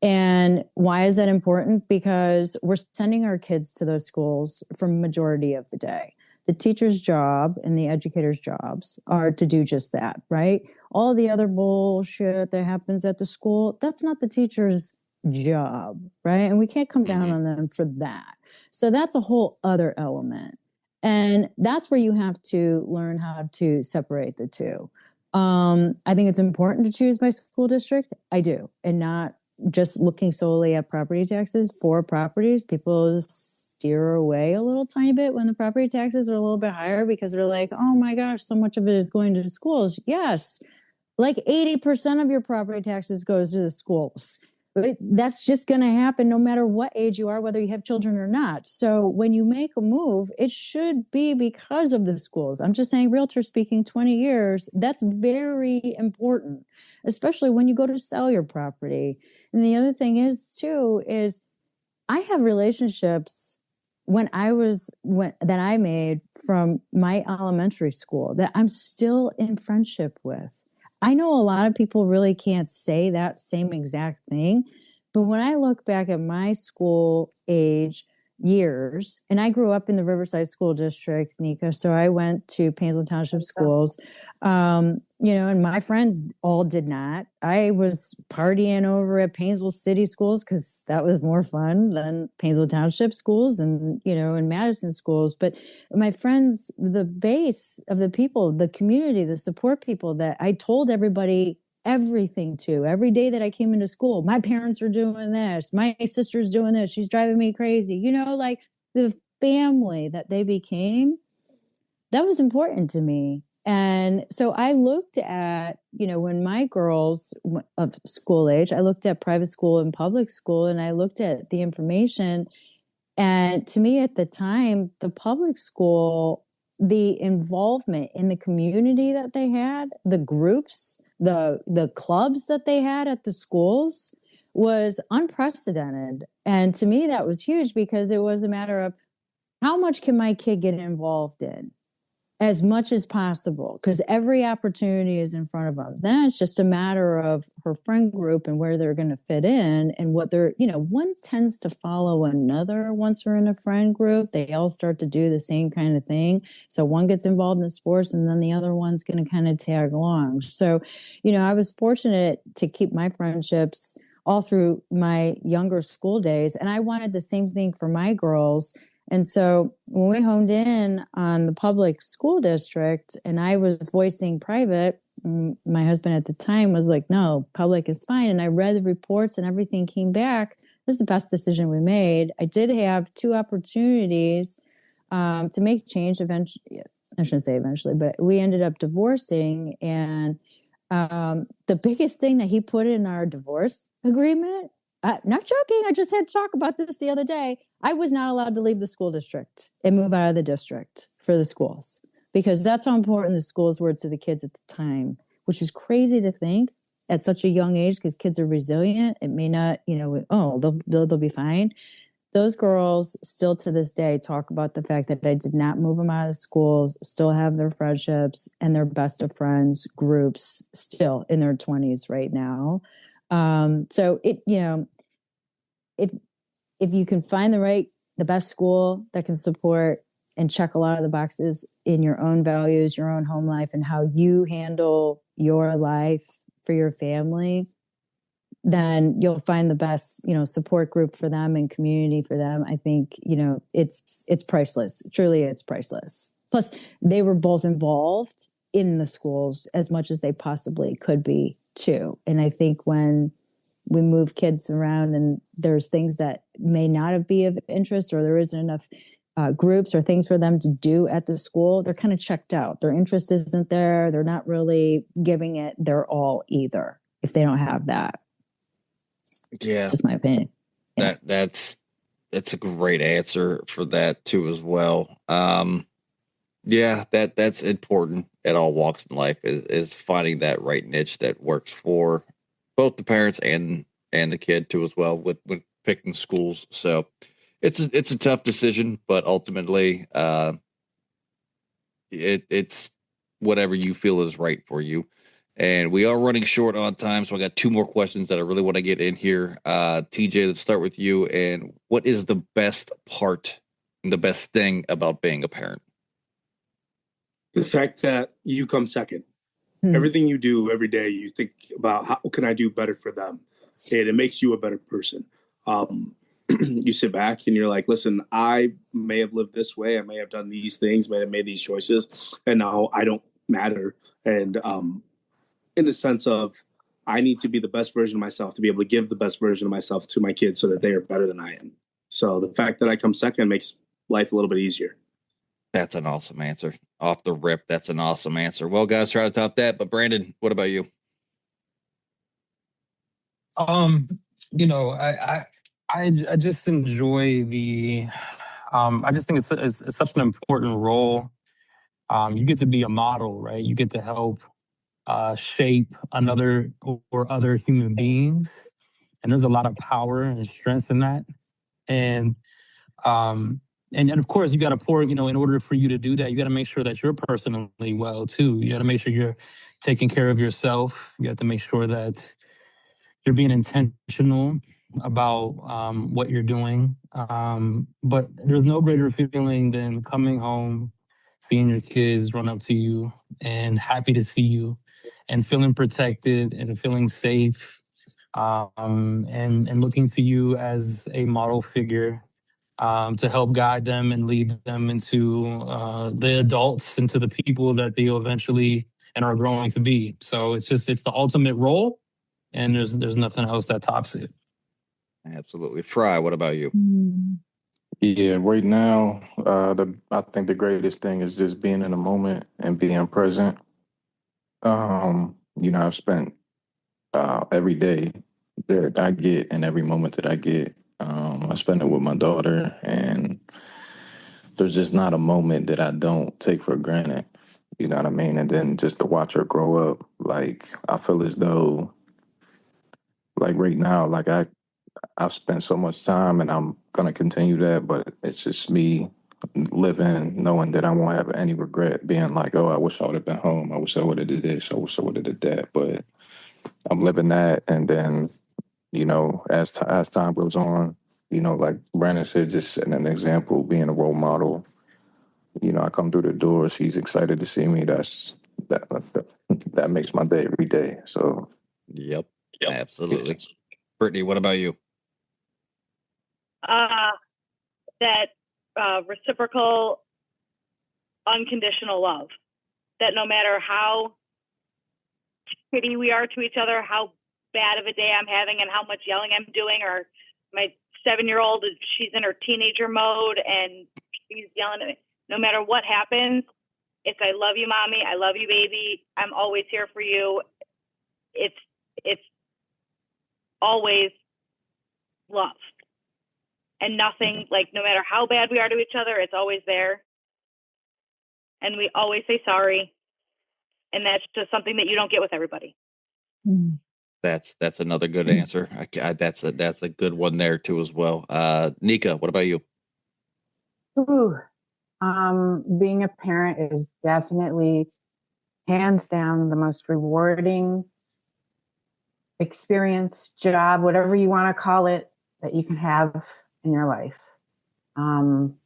And why is that important? Because we're sending our kids to those schools for majority of the day. The teacher's job and the educator's jobs are to do just that, right? All the other bullshit that happens at the school, that's not the teacher's job, right? And we can't come down on them for that. So that's a whole other element. And that's where you have to learn how to separate the two. I think it's important to choose my school district. I do. And not just looking solely at property taxes for properties. People steer away a little tiny bit when the property taxes are a little bit higher because they're like, oh my gosh, so much of it is going to the schools. Yes. Like 80% of your property taxes goes to the schools. that's just going to happen no matter what age you are, whether you have children or not. So when you make a move, it should be because of the schools. I'm just saying, realtor speaking, 20 years, that's very important, especially when you go to sell your property. And the other thing is too, is I have relationships that I made from my elementary school that I'm still in friendship with. I know a lot of people really can't say that same exact thing, but when I look back at my school age years, and I grew up in the Riverside School District, Nika, so I went to Painesville Township schools, and my friends all did not. I was partying over at Painesville City schools because that was more fun than Painesville Township schools and Madison schools. But my friends, the base of the people, the community, the support people that I told everybody everything to every day that I came into school. My parents are doing this. My sister's doing this. She's driving me crazy. Like the family that they became, that was important to me. And so I looked at, when my girls of school age, I looked at private school and public school, and I looked at the information. And to me at the time, the public school, the involvement in the community that they had, the groups, the clubs that they had at the schools was unprecedented. And to me, that was huge because it was a matter of how much can my kid get involved in? As much as possible, because every opportunity is in front of them. Then it's just a matter of her friend group and where they're going to fit in and what they're, one tends to follow another once they're in a friend group. They all start to do the same kind of thing. So one gets involved in sports and then the other one's going to kind of tag along. So, I was fortunate to keep my friendships all through my younger school days. And I wanted the same thing for my girls. And so when we honed in on the public school district and I was voicing private, my husband at the time was like, no, public is fine. And I read the reports and everything came back. It was the best decision we made. I did have 2 opportunities to make change eventually. I shouldn't say eventually, but we ended up divorcing. And the biggest thing that he put in our divorce agreement, not joking, I just had to talk about this the other day. I was not allowed to leave the school district and move out of the district for the schools because that's how important the schools were to the kids at the time, which is crazy to think at such a young age because kids are resilient. It may not, they'll be fine. Those girls still to this day talk about the fact that I did not move them out of schools, still have their friendships and their best of friends groups still in their 20s right now. So if you can find the best school that can support and check a lot of the boxes in your own values, your own home life, and how you handle your life for your family, then you'll find the best, support group for them and community for them. I think, it's priceless. Truly, it's priceless. Plus, they were both involved in the schools as much as they possibly could be too. And I think when we move kids around and there's things that may not be of interest or there isn't enough groups or things for them to do at the school, they're kind of checked out. Their interest isn't there. They're not really giving it their all either if they don't have that. Yeah. Just my opinion. Yeah. That's a great answer for that too as well. That's important at all walks in life is finding that right niche that works for both the parents and the kid too as well with picking schools. So it's a tough decision, but ultimately it's whatever you feel is right for you. And we are running short on time, so I got 2 more questions that I really want to get in here. TJ, let's start with you. And what is the best part and the best thing about being a parent? The fact that you come second. Everything you do every day, you think about how can I do better for them? And it makes you a better person. You sit back and you're like, listen, I may have lived this way. I may have done these things, may have made these choices. And now I don't matter. And in the sense of I need to be the best version of myself to be able to give the best version of myself to my kids so that they are better than I am. So the fact that I come second makes life a little bit easier. That's an awesome answer. Off the rip, that's an awesome answer. Well, guys, try to top that. But Brandon, what about you? I just enjoy the. I just think it's such an important role. You get to be a model, right? You get to help shape another or other human beings, and there's a lot of power and strength in that. And um, and of course, you got to pour. In order for you to do that, you got to make sure that you're personally well too. You got to make sure you're taking care of yourself. You have to make sure that you're being intentional about what you're doing. But there's no greater feeling than coming home, seeing your kids run up to you and happy to see you and feeling protected and feeling safe, and looking to you as a model figure, to help guide them and lead them into the adults, into the people that they'll eventually and are growing to be. So it's the ultimate role, and there's nothing else that tops it. Absolutely. Fry, what about you? Yeah, right now, I think the greatest thing is just being in the moment and being present. I've spent every day that I get and every moment that I get, I spend it with my daughter, and there's just not a moment that I don't take for granted. You know what I mean? And then just to watch her grow up, like I feel as though, like right now, like I've spent so much time, and I'm gonna continue that, but it's just me living, knowing that I won't have any regret, being like, oh, I wish I would have been home. I wish I would have did this. I wish I would have did that. But I'm living that, and then as time goes on, like Brandon said, just setting an example, being a role model. I come through the door, she's excited to see me. That makes my day every day. So, Yep. Absolutely. Brittany, what about you? That reciprocal, unconditional love. That no matter how shitty we are to each other, how bad of a day I'm having, and how much yelling I'm doing, or my 7-year-old, she's in her teenager mode and she's yelling at me. No matter what happens, it's I love you, mommy. I love you, baby. I'm always here for you. It's always love. And nothing, like, no matter how bad we are to each other, it's always there. And we always say sorry. And that's just something that you don't get with everybody. That's another good answer. That's a good one there too as well. Nika, what about you? Ooh, being a parent is definitely hands down the most rewarding experience, job, whatever you want to call it, that you can have in your life. From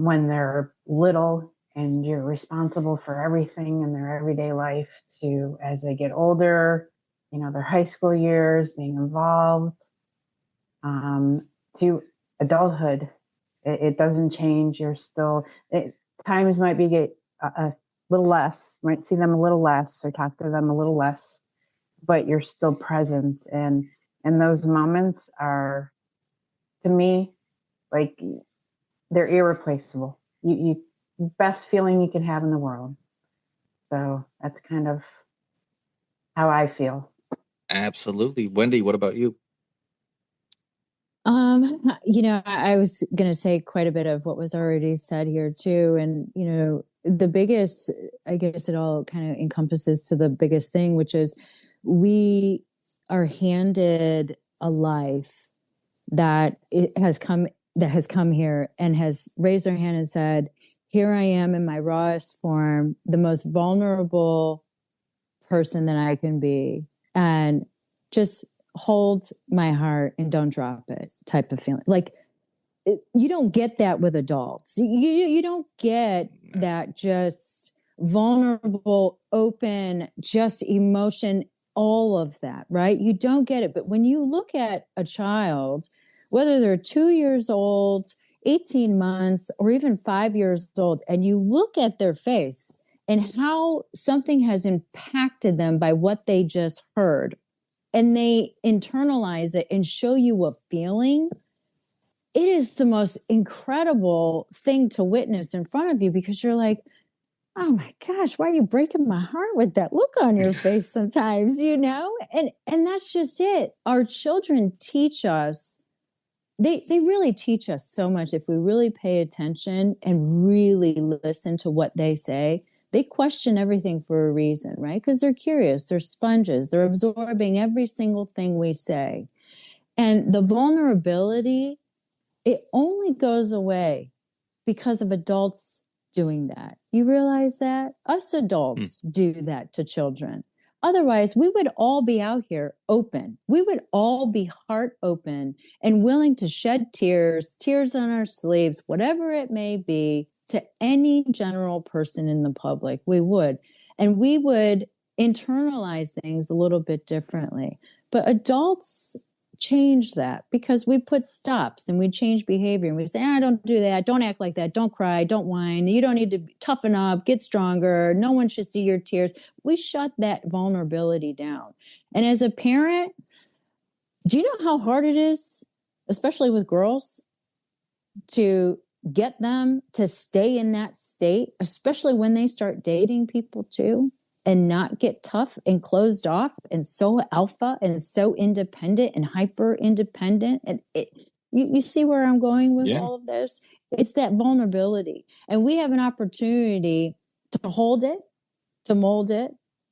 when they're little and you're responsible for everything in their everyday life, to as they get older, their high school years, being involved, to adulthood. It doesn't change. You're still, times might be a little less, might see them a little less or talk to them a little less, but you're still present. And those moments are, to me, like, they're irreplaceable. You best feeling you can have in the world. So that's kind of how I feel. Absolutely. Wendy, what about you? I was going to say quite a bit of what was already said here too. And, the biggest, I guess it all kind of encompasses to the biggest thing, which is we are handed a life that has come here and has raised their hand and said, here I am in my rawest form, the most vulnerable person that I can be. And just hold my heart and don't drop it type of feeling. Like, you don't get that with adults. You don't get that just vulnerable, open, just emotion, all of that, right? You don't get it. But when you look at a child, whether they're 2 years old, 18 months, or even 5 years old, and you look at their face and how something has impacted them by what they just heard, and they internalize it and show you a feeling, it is the most incredible thing to witness in front of you, because you're like, oh my gosh, why are you breaking my heart with that look on your face sometimes, and that's just it. Our children teach us, they really teach us so much if we really pay attention and really listen to what they say. They question everything for a reason, right? Because they're curious, they're sponges, they're absorbing every single thing we say. And the vulnerability, it only goes away because of adults doing that. You realize that? Us adults do that to children. Otherwise, we would all be out here open. We would all be heart open and willing to shed tears on our sleeves, whatever it may be, to any general person in the public. We would. And we would internalize things a little bit differently. But adults change that because we put stops and we change behavior and we say, don't do that. Don't act like that. Don't cry. Don't whine. You don't need to toughen up, get stronger. No one should see your tears. We shut that vulnerability down. And as a parent, do you know how hard it is, especially with girls, to get them to stay in that state, especially when they start dating people too? And not get tough and closed off and so alpha and so independent and hyper independent. And you see where I'm going with all of this? It's that vulnerability. And we have an opportunity to hold it, to mold it,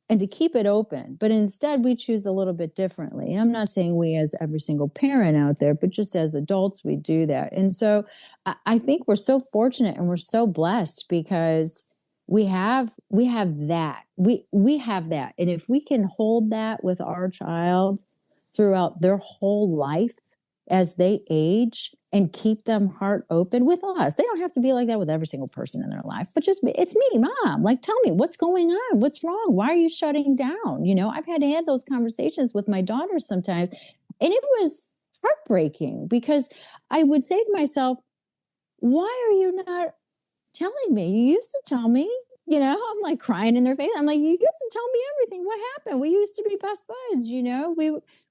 and to keep it open. But instead, we choose a little bit differently. I'm not saying we as every single parent out there, but just as adults, we do that. And so I think we're so fortunate and we're so blessed because we have that. We have that. And if we can hold that with our child throughout their whole life as they age and keep them heart open with us. They don't have to be like that with every single person in their life, but just, it's me, mom. Like, tell me what's going on. What's wrong? Why are you shutting down? I've had to have those conversations with my daughters sometimes. And it was heartbreaking because I would say to myself, why are you not telling me? You used to tell me, I'm like crying in their face. I'm like, you used to tell me everything. What happened? We used to be best buds,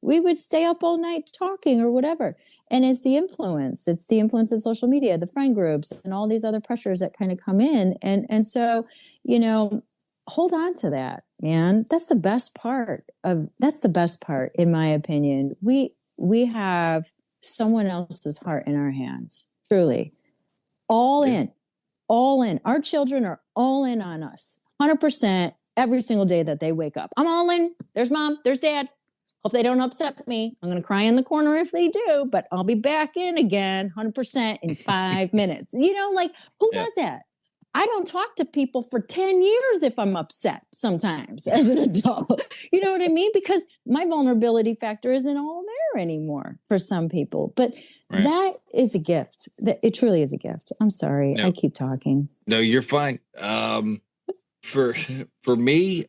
we would stay up all night talking or whatever. And it's the influence of social media, the friend groups and all these other pressures that kind of come in. And so, hold on to that, man. That's the best part in my opinion. We have someone else's heart in our hands, truly. All in. Our children are all in on us 100% every single day that they wake up. I'm all in. There's mom, there's dad. Hope they don't upset me. I'm going to cry in the corner if they do, but I'll be back in again 100% in 5 minutes. Who does that? I don't talk to people for 10 years if I'm upset sometimes as an adult. You know what I mean? Because my vulnerability factor isn't all there anymore for some people. But that is a gift. It truly is a gift. I'm sorry. I keep talking. No, you're fine. For me,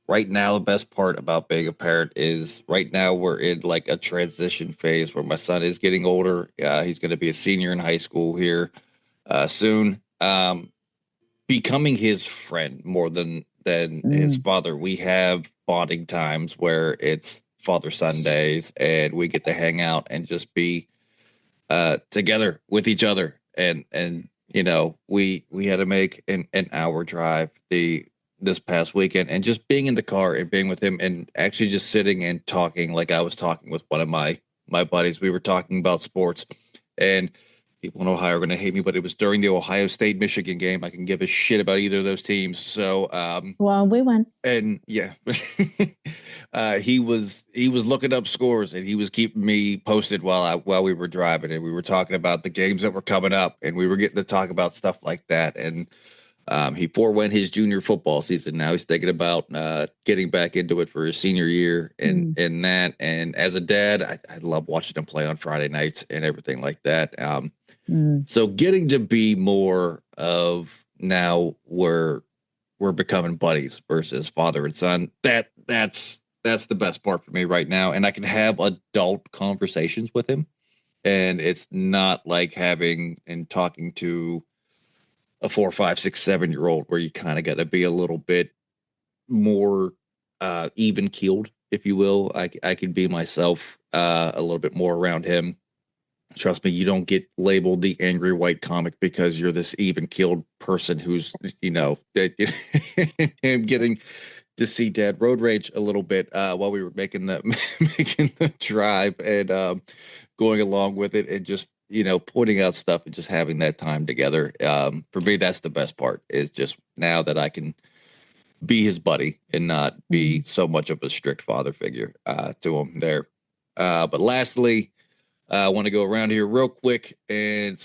right now, the best part about being a parent is right now we're in like a transition phase where my son is getting older. He's going to be a senior in high school here soon. Becoming his friend more than his father. We have bonding times where it's Father Sundays and we get to hang out and just be together with each other. And we had to make an hour drive this past weekend, and just being in the car and being with him and actually just sitting and talking like I was talking with one of my buddies. We were talking about sports, and people in Ohio are going to hate me, but it was during the Ohio State-Michigan game. I can give a shit about either of those teams. So, well, we won. And yeah, he was looking up scores and he was keeping me posted while we were driving, and we were talking about the games that were coming up, and we were getting to talk about stuff like that. And he forewent his junior football season. Now he's thinking about getting back into it for his senior year and that. And as a dad, I love watching him play on Friday nights and everything like that. So getting to be more of now we're becoming buddies versus father and son. That's the best part for me right now. And I can have adult conversations with him, and it's not like having and talking to a 4, 5, 6, 7-year-old where you kind of got to be a little bit more even keeled, if you will. I can be myself a little bit more around him. trust me, you don't get labeled the angry white comic because you're this even keeled person who's, and getting to see Dad road rage a little bit while we were making the making the drive and going along with it and just pointing out stuff and just having that time together. For me, that's the best part. Is just now that I can be his buddy and not be so much of a strict father figure to him there. But lastly, I want to go around here real quick and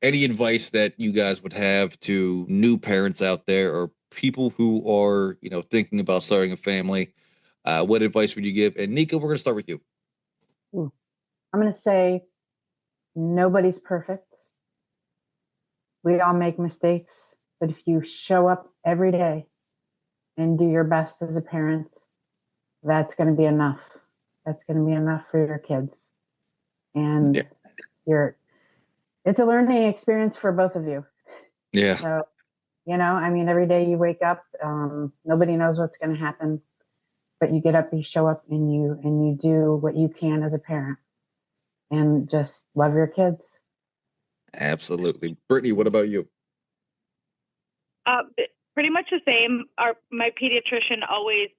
any advice that you guys would have to new parents out there or people who are, thinking about starting a family. What advice would you give? And Nika, we're going to start with you. I'm going to say nobody's perfect. We all make mistakes, but if you show up every day and do your best as a parent, that's going to be enough. That's going to be enough for your kids. And it's a learning experience for both of you. Yeah. So, every day you wake up, nobody knows what's going to happen, but you get up, you show up, and you do what you can as a parent, and just love your kids. Absolutely. Brittany, what about you? Pretty much the same. My pediatrician always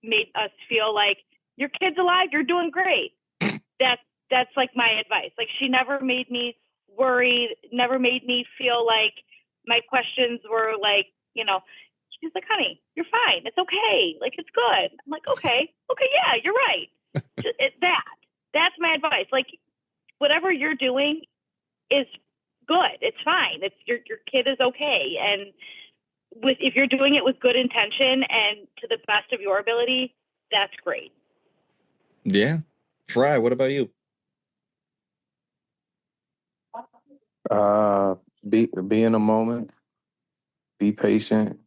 made us feel like your kid's alive, you're doing great. That's like my advice. Like, she never made me worry, never made me feel like my questions were like, she's like, honey, you're fine. It's okay. Like, it's good. I'm like, okay, yeah, you're right. That's my advice. Like, whatever you're doing is good. It's fine. It's your kid is okay. And if you're doing it with good intention and to the best of your ability, that's great. Yeah. Fry, what about you? Be in a moment, be patient,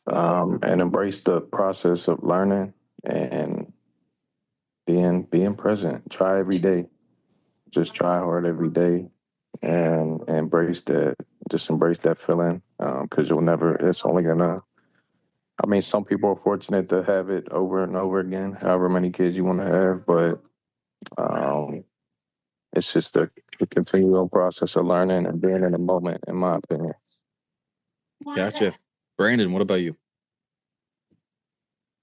and embrace the process of learning and being present. Try every day. Just try hard every day and embrace that. Just embrace that feeling because it's only gonna. I mean, some people are fortunate to have it over and over again, however many kids you want to have, but it's just a continual process of learning and being in the moment, in my opinion. Gotcha. Brandon, what about you?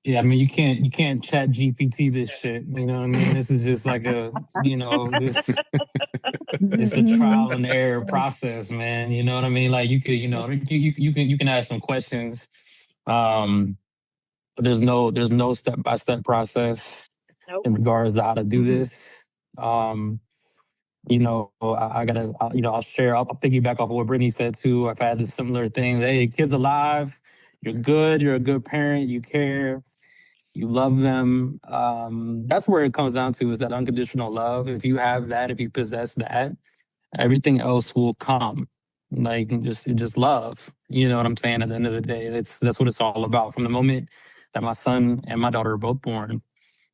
Yeah, I mean, you can't chat GPT this shit. You know what I mean? This is just like this it's a trial and error process, man. You know what I mean? Like, you could, you can ask some questions. But there's no step-by-step process Nope. in regards to how to do this. I gotta, I'll piggyback off of what Brittany said too. I've had this similar thing. Hey, kids alive, you're good, you're a good parent, you care, you love them. That's where it comes down to, is that unconditional love. If you have that, if you possess that, everything else will come. Like, just love. You know what I'm saying? At the end of the day, that's what it's all about. From the moment that my son and my daughter were both born,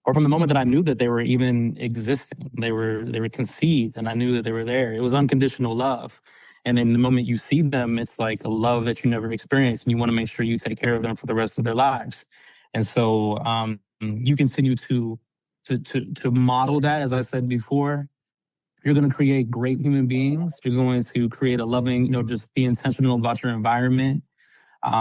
or from the moment that I knew that they were even existing, they were conceived, and I knew that they were there. It was unconditional love. And then the moment you see them, it's like a love that you never experienced, and you want to make sure you take care of them for the rest of their lives. And so you continue to model that, as I said before. You're going to create great human beings. You're going to create a loving, just be intentional about your environment.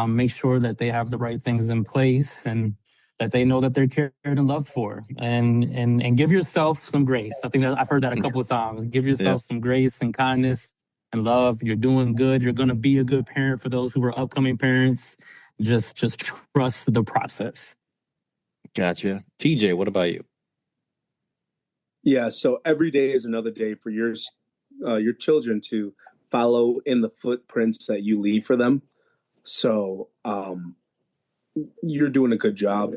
Make sure that they have the right things in place and that they know that they're cared and loved for. And give yourself some grace. I think that I've heard that a couple of times. Give yourself some grace and kindness and love. You're doing good. You're going to be a good parent for those who are upcoming parents. Just trust the process. Gotcha. TJ, what about you? Yeah, so every day is another day for your children to follow in the footprints that you leave for them. So you're doing a good job.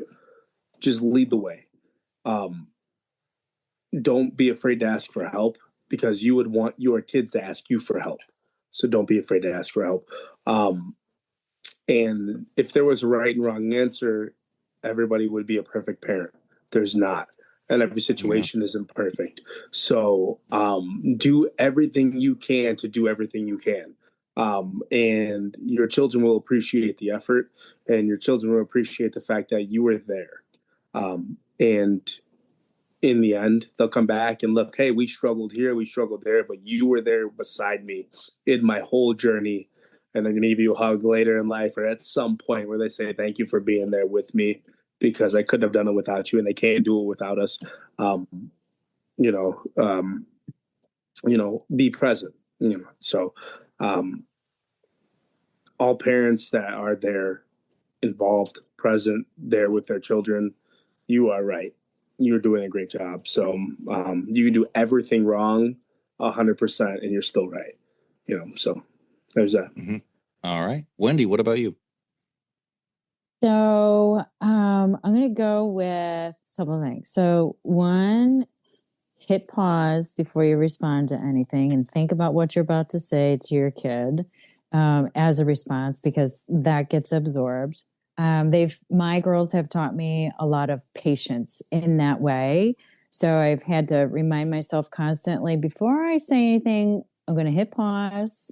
Just lead the way. Don't be afraid to ask for help, because you would want your kids to ask you for help. So don't be afraid to ask for help. And if there was a right and wrong answer, everybody would be a perfect parent. There's not. And every situation isn't perfect. So do everything you can to do everything you can. And your children will appreciate the effort, and your children will appreciate the fact that you were there. And in the end, they'll come back and look, hey, we struggled here, we struggled there, but you were there beside me in my whole journey. And they're going to give you a hug later in life or at some point where they say, thank you for being there with me because I couldn't have done it without you and they can't do it without us. You know, be present, So all parents that are there, involved, present, there with their children, you are right. You're doing a great job. So you can do everything wrong 100% and you're still right. So there's that. Mm-hmm. All right. Wendy, what about you? So I'm going to go with a couple of things. So one, hit pause before you respond to anything and think about what you're about to say to your kid as a response, because that gets absorbed. My girls have taught me a lot of patience in that way. So I've had to remind myself constantly before I say anything, I'm going to hit pause.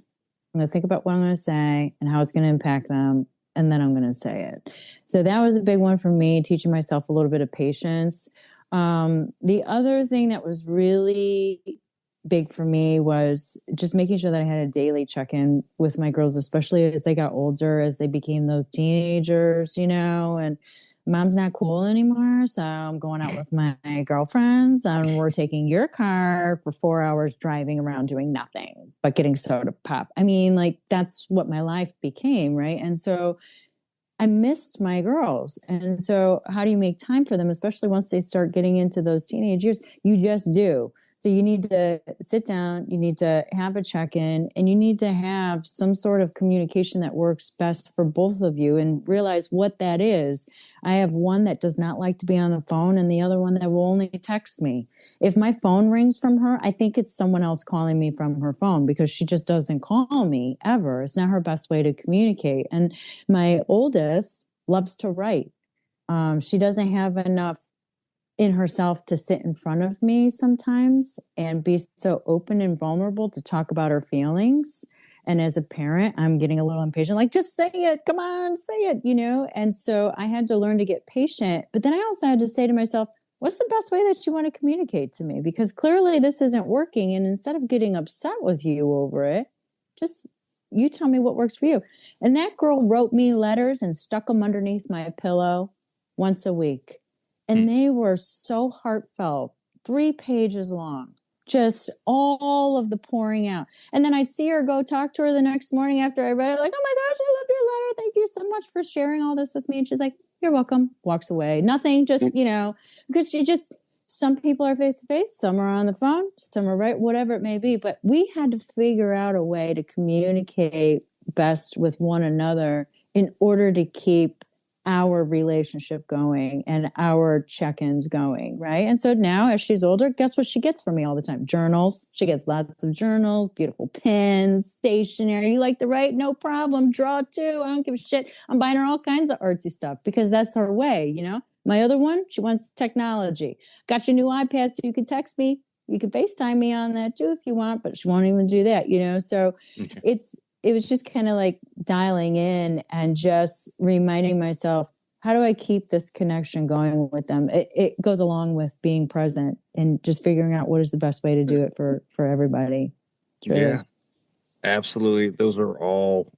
I'm going to think about what I'm going to say and how it's going to impact them. And then I'm going to say it. So that was a big one for me, teaching myself a little bit of patience. The other thing that was really big for me was just making sure that I had a daily check-in with my girls, especially as they got older, as they became those teenagers, and mom's not cool anymore. So I'm going out with my girlfriends and we're taking your car for 4 hours driving around doing nothing but getting soda pop. I mean, like that's what my life became. Right. And so I missed my girls. And so how do you make time for them, especially once they start getting into those teenage years? You just do. So you need to sit down, you need to have a check-in, and you need to have some sort of communication that works best for both of you and realize what that is. I have one that does not like to be on the phone and the other one that will only text me. If my phone rings from her, I think it's someone else calling me from her phone because she just doesn't call me ever. It's not her best way to communicate. And my oldest loves to write. She doesn't have enough in herself to sit in front of me sometimes and be so open and vulnerable to talk about her feelings. And as a parent, I'm getting a little impatient, like, just say it. Come on, say it, And so I had to learn to get patient. But then I also had to say to myself, what's the best way that you want to communicate to me? Because clearly this isn't working. And instead of getting upset with you over it, just you tell me what works for you. And that girl wrote me letters and stuck them underneath my pillow once a week. And they were so heartfelt, 3 pages long, just all of the pouring out. And then I'd see her go talk to her the next morning after I read it, like, oh my gosh, I love your letter. Thank you so much for sharing all this with me. And she's like, you're welcome. Walks away. Nothing, just, because some people are face to face, some are on the phone, some are right, whatever it may be. But we had to figure out a way to communicate best with one another in order to keep our relationship going and our check-ins going, right? And so now as she's older, guess what she gets from me all the time? Journals. She gets lots of journals, beautiful pens, stationery. You like to write? No problem. Draw too. I don't give a shit. I'm buying her all kinds of artsy stuff because that's her way, My other one, she wants technology. Got your new iPad so you can text me. You can FaceTime me on that too if you want, but she won't even do that, So okay. It was just kind of like dialing in and just reminding myself, how do I keep this connection going with them? It goes along with being present and just figuring out what is the best way to do it for everybody. Really... Yeah, absolutely. Those are all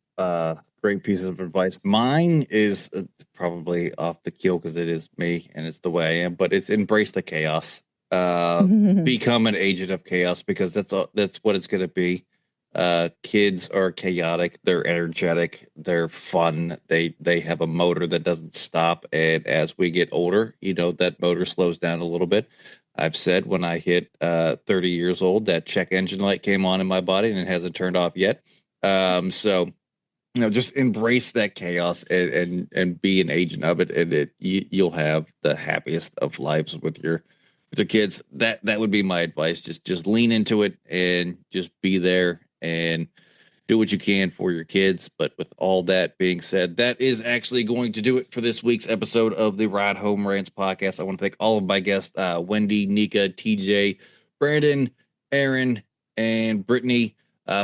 great pieces of advice. Mine is probably off the keel because it is me and it's the way I am, but it's embrace the chaos. Become an agent of chaos because that's what it's going to be. Kids are chaotic, they're energetic, they're fun, they have a motor that doesn't stop, and as we get older, that motor slows down a little bit. I've said when I hit 30 years old, that check engine light came on in my body and it hasn't turned off yet. So just embrace that chaos and be an agent of it, and you'll have the happiest of lives with your kids. That would be my advice. Just lean into it and just be there and do what you can for your kids. But with all that being said, that is actually going to do it for this week's episode of the Ride Home Rants podcast. I want to thank all of my guests, Wendy, Nika, TJ, Brandon, Aaron, and Brittany,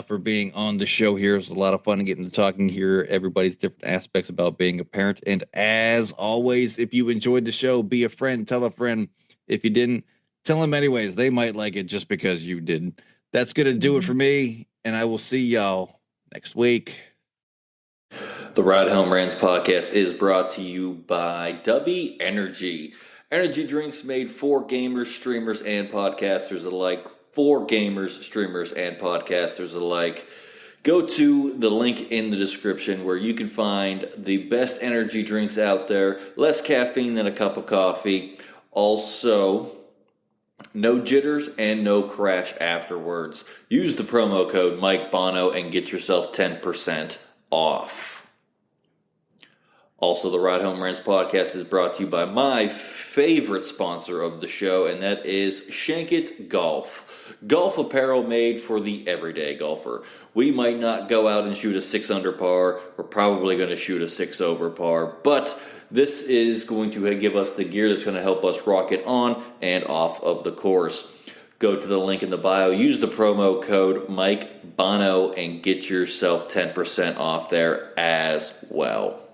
for being on the show here. It was a lot of fun getting to talking here, everybody's different aspects about being a parent. And as always, if you enjoyed the show, be a friend, tell a friend. If you didn't, Tell them anyways. They might like it just because you didn't. That's going to do it for me, and I will see y'all next week. The Ride Home Rants podcast is brought to you by W Energy. Energy drinks made for gamers, streamers, and podcasters alike. For gamers, streamers, and podcasters alike. Go to the link in the description where you can find the best energy drinks out there. Less caffeine than a cup of coffee. Also, no jitters and no crash afterwards. Use the promo code Mike Bono and get yourself 10% off. Also, the Ride Home Rants podcast is brought to you by my favorite sponsor of the show, and that is Shankit Golf. Golf apparel made for the everyday golfer. We might not go out and shoot a 6 under par. We're probably going to shoot a 6 over par, but this is going to give us the gear that's going to help us rocket on and off of the course. Go to the link in the bio, use the promo code Mike Bono, and get yourself 10% off there as well.